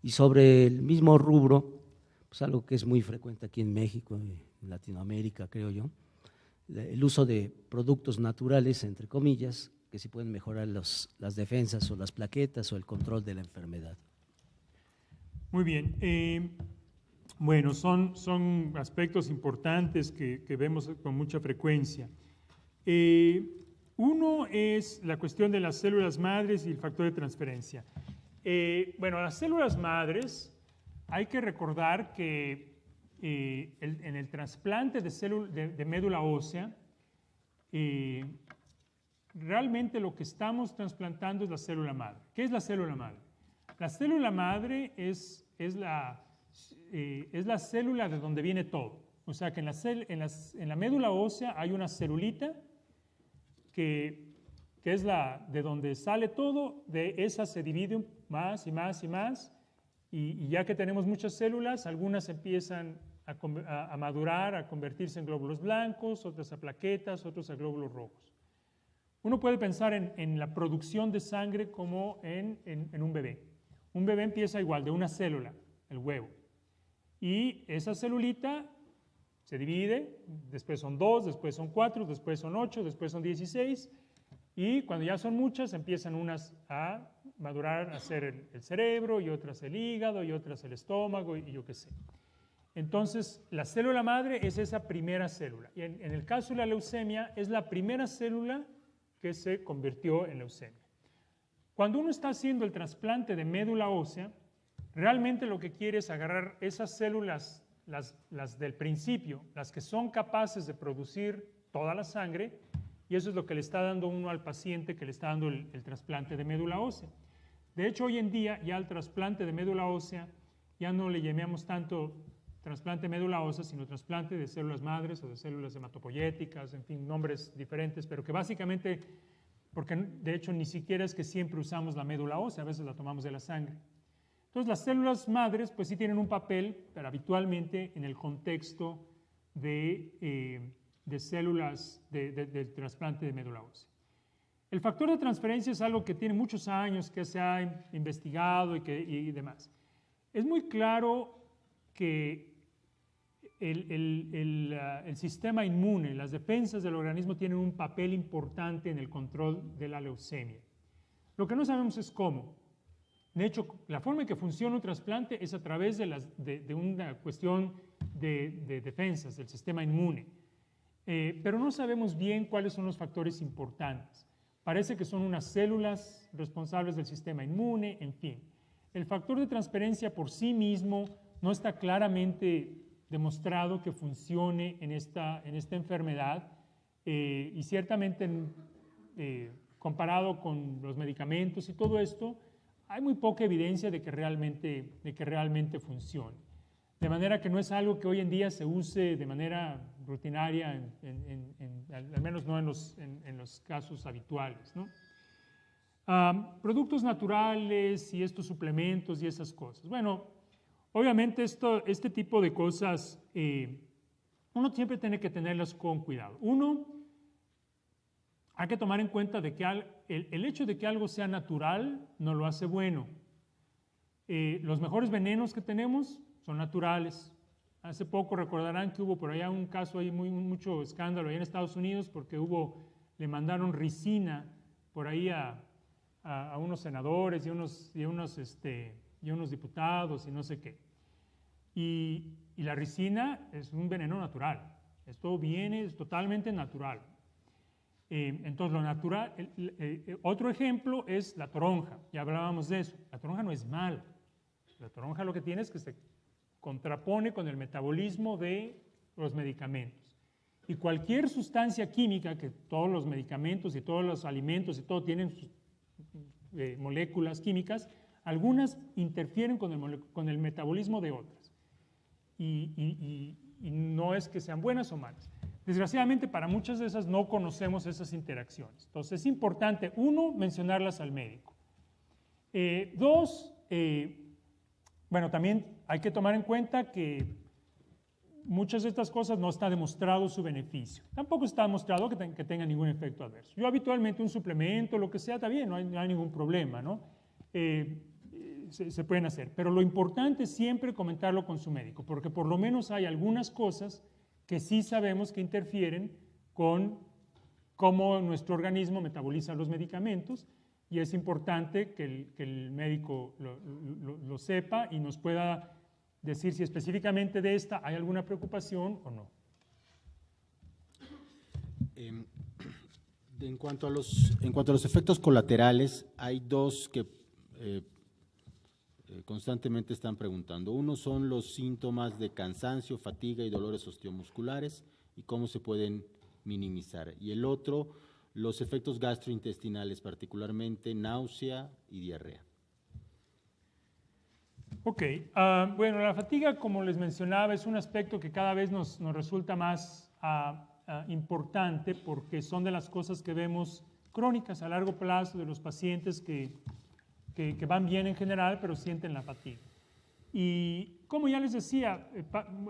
y sobre el mismo rubro, pues algo que es muy frecuente aquí en México, en Latinoamérica, creo yo, el uso de productos naturales, entre comillas, que sí pueden mejorar las defensas o las plaquetas o el control de la enfermedad. Muy bien. Bueno, son aspectos importantes que vemos con mucha frecuencia. Uno es la cuestión de las células madres y el factor de transferencia. Bueno, las células madres, hay que recordar que en el trasplante de médula ósea, realmente lo que estamos trasplantando es la célula madre. ¿Qué es la célula madre? La célula madre es la célula de donde viene todo. O sea que en la médula ósea hay una celulita que es la de donde sale todo, de esa se divide más y más y más, y ya que tenemos muchas células, algunas empiezan a madurar, a convertirse en glóbulos blancos, otras a plaquetas, otros a glóbulos rojos. Uno puede pensar en la producción de sangre como en un bebé. Un bebé empieza igual, de una célula, el huevo. Y esa celulita se divide, después son 2, después son 4, después son 8, después son 16. Y cuando ya son muchas, empiezan unas a madurar, a hacer el cerebro, y otras el hígado, y otras el estómago, y yo qué sé. Entonces, la célula madre es esa primera célula. Y en el caso de la leucemia, es la primera célula que se convirtió en leucemia. Cuando uno está haciendo el trasplante de médula ósea, realmente lo que quiere es agarrar esas células, las del principio, las que son capaces de producir toda la sangre, y eso es lo que le está dando uno al paciente que le está dando el trasplante de médula ósea. De hecho, hoy en día ya el trasplante de médula ósea ya no le llamamos tanto trasplante de médula ósea, sino trasplante de células madres o de células hematopoyéticas, en fin, nombres diferentes, pero que básicamente, porque de hecho ni siquiera es que siempre usamos la médula ósea, a veces la tomamos de la sangre. Entonces, las células madres, pues sí tienen un papel, pero habitualmente en el contexto de células del trasplante de médula ósea. El factor de transferencia es algo que tiene muchos años, que se ha investigado y demás. Es muy claro que el sistema inmune, las defensas del organismo tienen un papel importante en el control de la leucemia. Lo que no sabemos es cómo. De hecho, la forma en que funciona un trasplante es a través de una cuestión de defensas del sistema inmune. Pero no sabemos bien cuáles son los factores importantes. Parece que son unas células responsables del sistema inmune, en fin. El factor de transferencia por sí mismo no está claramente demostrado que funcione en esta enfermedad y ciertamente comparado con los medicamentos y todo esto, hay muy poca evidencia de que realmente funcione. De manera que no es algo que hoy en día se use de manera rutinaria, al menos no en los casos habituales, ¿no? Productos naturales y estos suplementos y esas cosas. Bueno, obviamente este tipo de cosas uno siempre tiene que tenerlas con cuidado. Uno, hay que tomar en cuenta de que el hecho de que algo sea natural no lo hace bueno. Los mejores venenos que tenemos son naturales. Hace poco recordarán que hubo por allá un caso, ahí mucho escándalo ahí en Estados Unidos porque le mandaron ricina por ahí a unos senadores y unos diputados y no sé qué. Y la ricina es un veneno natural. Esto es totalmente natural. Entonces, lo natural, otro ejemplo es la toronja. Ya hablábamos de eso. La toronja no es mala. La toronja lo que tiene es que se contrapone con el metabolismo de los medicamentos. Y cualquier sustancia química, que todos los medicamentos y todos los alimentos y todo tienen sus moléculas químicas, algunas interfieren con el metabolismo de otras. Y no es que sean buenas o malas. Desgraciadamente, para muchas de esas no conocemos esas interacciones. Entonces, es importante, uno, mencionarlas al médico. Dos, bueno, también hay que tomar en cuenta que muchas de estas cosas no está demostrado su beneficio. Tampoco está demostrado que tenga ningún efecto adverso. Yo habitualmente un suplemento, lo que sea, está bien, no hay ningún problema, ¿no? Se pueden hacer. Pero lo importante es siempre comentarlo con su médico, porque por lo menos hay algunas cosas que sí sabemos que interfieren con cómo nuestro organismo metaboliza los medicamentos y es importante que el médico lo sepa y nos pueda decir si específicamente de esta hay alguna preocupación o no. En cuanto a los efectos colaterales, hay dos que constantemente están preguntando. Uno son los síntomas de cansancio, fatiga y dolores osteomusculares y cómo se pueden minimizar. Y el otro, los efectos gastrointestinales, particularmente náusea y diarrea. Ok, bueno, la fatiga, como les mencionaba, es un aspecto que cada vez nos resulta más importante porque son de las cosas que vemos crónicas a largo plazo de los pacientes que van bien en general, pero sienten la fatiga. Y como ya les decía,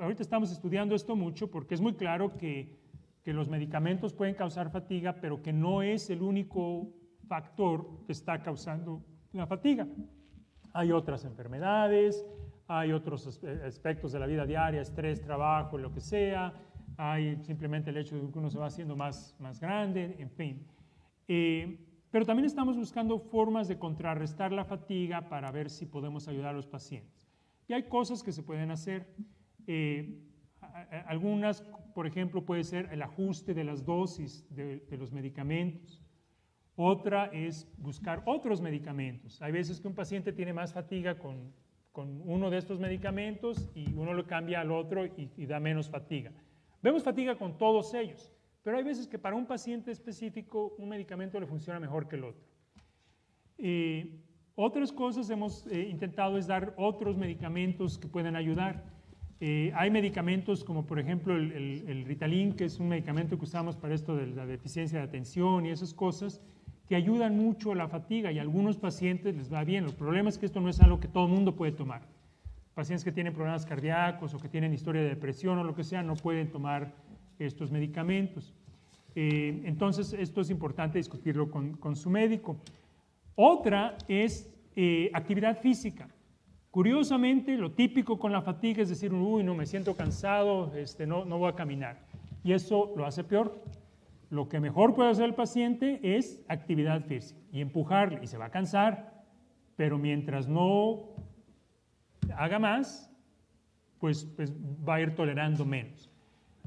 ahorita estamos estudiando esto mucho porque es muy claro que los medicamentos pueden causar fatiga, pero que no es el único factor que está causando la fatiga. Hay otras enfermedades, hay otros aspectos de la vida diaria, estrés, trabajo, lo que sea, hay simplemente el hecho de que uno se va haciendo más grande, en fin. Pero también estamos buscando formas de contrarrestar la fatiga para ver si podemos ayudar a los pacientes. Y hay cosas que se pueden hacer. Algunas, por ejemplo, puede ser el ajuste de las dosis de los medicamentos. Otra es buscar otros medicamentos. Hay veces que un paciente tiene más fatiga con uno de estos medicamentos y uno lo cambia al otro y da menos fatiga. Vemos fatiga con todos ellos, pero hay veces que para un paciente específico un medicamento le funciona mejor que el otro. Otras cosas hemos intentado es dar otros medicamentos que pueden ayudar. Hay medicamentos como por ejemplo el Ritalin, que es un medicamento que usamos para esto de la deficiencia de atención y esas cosas, que ayudan mucho a la fatiga y a algunos pacientes les va bien. El problema es que esto no es algo que todo el mundo puede tomar. Pacientes que tienen problemas cardíacos o que tienen historia de depresión o lo que sea no pueden tomar estos medicamentos. Entonces, esto es importante discutirlo con su médico. Otra es actividad física. Curiosamente, lo típico con la fatiga es decir, uy, no, me siento cansado, no voy a caminar. Y eso lo hace peor. Lo que mejor puede hacer el paciente es actividad física y empujarle, y se va a cansar, pero mientras no haga más, pues va a ir tolerando menos.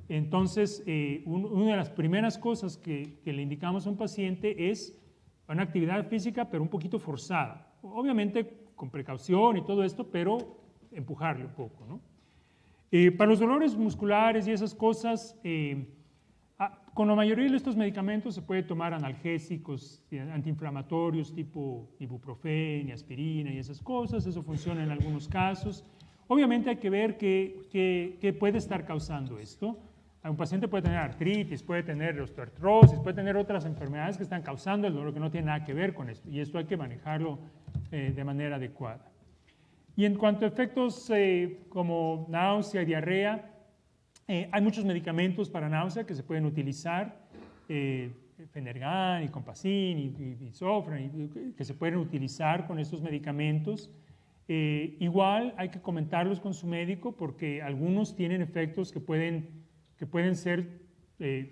Entonces, una de las primeras cosas que le indicamos a un paciente es una actividad física, pero un poquito forzada. Obviamente con precaución y todo esto, pero empujarle un poco, ¿no? Para los dolores musculares y esas cosas, con la mayoría de estos medicamentos se puede tomar analgésicos, antiinflamatorios tipo ibuprofeno, aspirina y esas cosas. Eso funciona en algunos casos. Obviamente hay que ver qué puede estar causando esto. Un paciente puede tener artritis, puede tener osteoartrosis, puede tener otras enfermedades que están causando el dolor que no tiene nada que ver con esto. Y esto hay que manejarlo de manera adecuada. Y en cuanto a efectos como náusea y diarrea, hay muchos medicamentos para náusea que se pueden utilizar, Fenergan y Compassin y Bisofran, que se pueden utilizar con estos medicamentos. Igual hay que comentarlos con su médico porque algunos tienen efectos que pueden ser,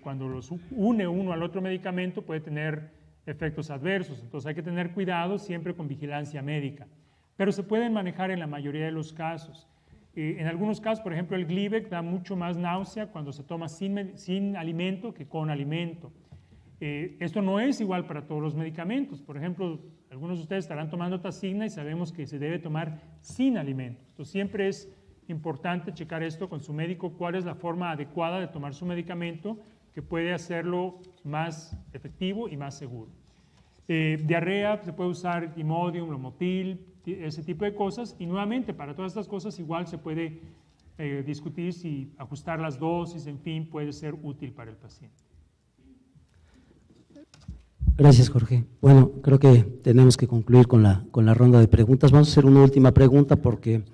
cuando los une uno al otro medicamento, puede tener efectos adversos. Entonces hay que tener cuidado siempre con vigilancia médica. Pero se pueden manejar en la mayoría de los casos. En algunos casos, por ejemplo, el Glivec da mucho más náusea cuando se toma sin alimento que con alimento. Esto no es igual para todos los medicamentos. Por ejemplo, algunos de ustedes estarán tomando Tasigna y sabemos que se debe tomar sin alimento. Entonces siempre es importante checar esto con su médico, cuál es la forma adecuada de tomar su medicamento que puede hacerlo más efectivo y más seguro. Diarrea, se puede usar Imodium, Lomotil, ese tipo de cosas, y nuevamente para todas estas cosas igual se puede discutir si ajustar las dosis, en fin, puede ser útil para el paciente. Gracias, Jorge. Bueno, creo que tenemos que concluir con la ronda de preguntas. Vamos a hacer una última pregunta porque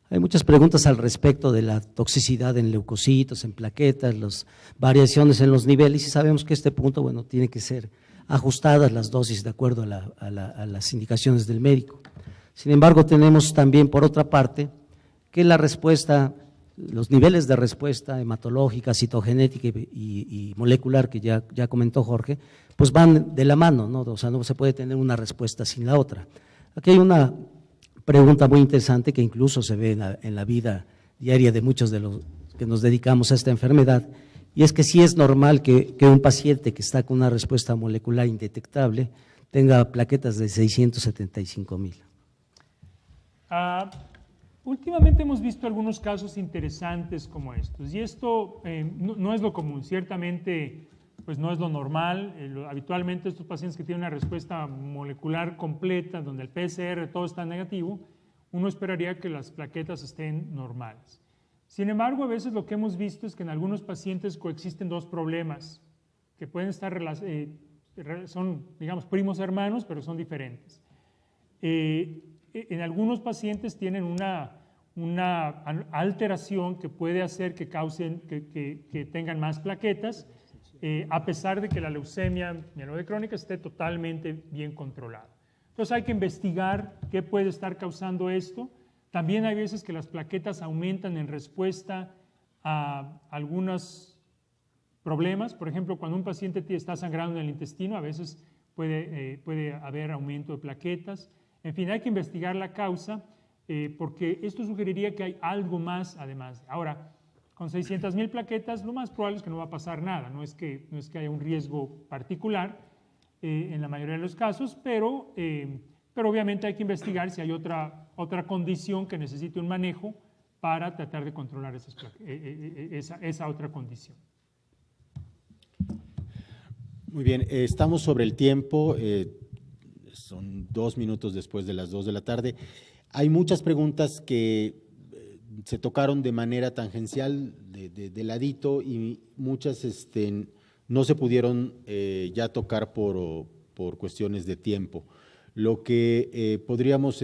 hay muchas preguntas al respecto de la toxicidad en leucocitos, en plaquetas, las variaciones en los niveles, y sabemos que este punto, bueno, tiene que ser ajustadas las dosis de acuerdo a las indicaciones del médico. Sin embargo, tenemos también, por otra parte, que la respuesta, los niveles de respuesta hematológica, citogenética y molecular, que ya comentó Jorge, pues van de la mano, ¿no? O sea, no se puede tener una respuesta sin la otra. Aquí hay una pregunta muy interesante que incluso se ve en la vida diaria de muchos de los que nos dedicamos a esta enfermedad, y es que sí es normal que un paciente que está con una respuesta molecular indetectable tenga plaquetas de 675,000. Últimamente hemos visto algunos casos interesantes como estos, y esto no es lo común, ciertamente pues no es lo normal. Habitualmente estos pacientes que tienen una respuesta molecular completa, donde el PCR todo está negativo, uno esperaría que las plaquetas estén normales. Sin embargo, a veces lo que hemos visto es que en algunos pacientes coexisten dos problemas que pueden estar, son, digamos, primos hermanos, pero son diferentes. En algunos pacientes tienen una alteración que puede hacer que causen, que tengan más plaquetas, a pesar de que la leucemia mieloide crónica esté totalmente bien controlada. Entonces hay que investigar qué puede estar causando esto. También hay veces que las plaquetas aumentan en respuesta a algunos problemas. Por ejemplo, cuando un paciente está sangrando en el intestino, a veces puede haber aumento de plaquetas. En fin, hay que investigar la causa porque esto sugeriría que hay algo más además. Ahora, con 600,000 plaquetas, lo más probable es que no va a pasar nada. No es que haya un riesgo particular en la mayoría de los casos, pero obviamente hay que investigar si hay otra condición que necesite un manejo para tratar de controlar esa otra condición. Muy bien, estamos sobre el tiempo, son 2 minutos después de las 2 de la tarde. Hay muchas preguntas que se tocaron de manera tangencial, de ladito, y muchas no se pudieron ya tocar por por cuestiones de tiempo. Lo que podríamos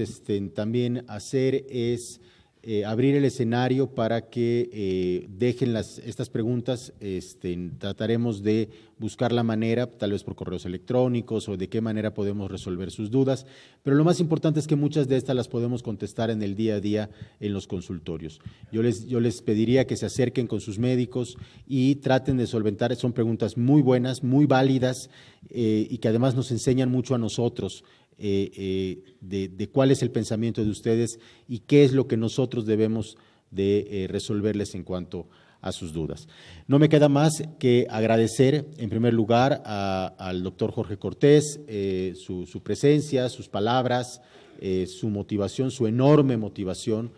también hacer es abrir el escenario para que dejen estas preguntas. Trataremos de buscar la manera, tal vez por correos electrónicos o de qué manera podemos resolver sus dudas, pero lo más importante es que muchas de estas las podemos contestar en el día a día en los consultorios. Yo les pediría que se acerquen con sus médicos y traten de solventar, son preguntas muy buenas, muy válidas y que además nos enseñan mucho a nosotros de cuál es el pensamiento de ustedes y qué es lo que nosotros debemos de resolverles en cuanto a sus dudas. No me queda más que agradecer en primer lugar al doctor Jorge Cortés, su presencia, sus palabras, su motivación, su enorme motivación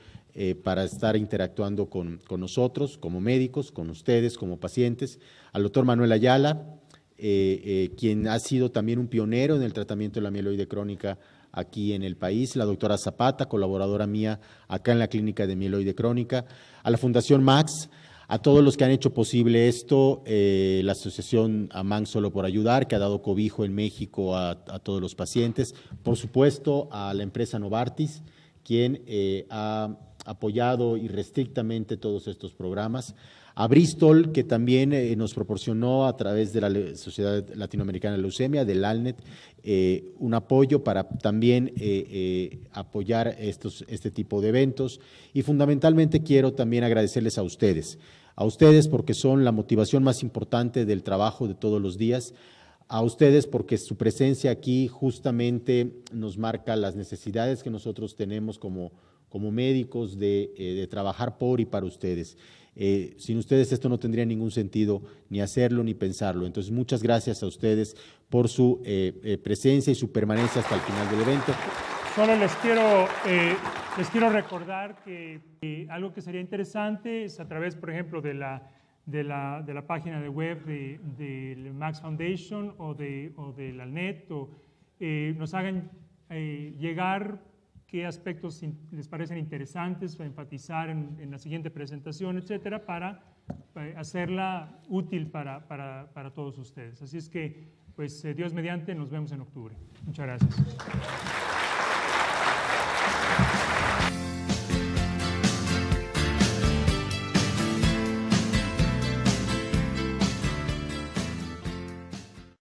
para estar interactuando con nosotros como médicos, con ustedes como pacientes, al doctor Manuel Ayala, quien ha sido también un pionero en el tratamiento de la mieloide crónica aquí en el país, la doctora Zapata, colaboradora mía acá en la clínica de mieloide crónica, a la Fundación Max, a todos los que han hecho posible esto, la asociación AMAN Solo por Ayudar, que ha dado cobijo en México a todos los pacientes, por supuesto a la empresa Novartis, quien ha apoyado irrestrictamente todos estos programas, a Bristol, que también nos proporcionó a través de la Sociedad Latinoamericana de Leucemia, del ALNET, un apoyo para también apoyar este tipo de eventos. Y fundamentalmente quiero también agradecerles a ustedes porque son la motivación más importante del trabajo de todos los días, a ustedes porque su presencia aquí justamente nos marca las necesidades que nosotros tenemos como médicos de trabajar por y para ustedes. Sin ustedes esto no tendría ningún sentido ni hacerlo ni pensarlo. Entonces, muchas gracias a ustedes por su presencia y su permanencia hasta el final del evento. Solo les quiero recordar que algo que sería interesante es a través, por ejemplo, de la página de web de Max Foundation o del ALNET, nos hagan llegar qué aspectos les parecen interesantes para enfatizar en la siguiente presentación, etcétera, para hacerla útil para todos ustedes. Así es que, pues, Dios mediante, nos vemos en octubre. Muchas gracias.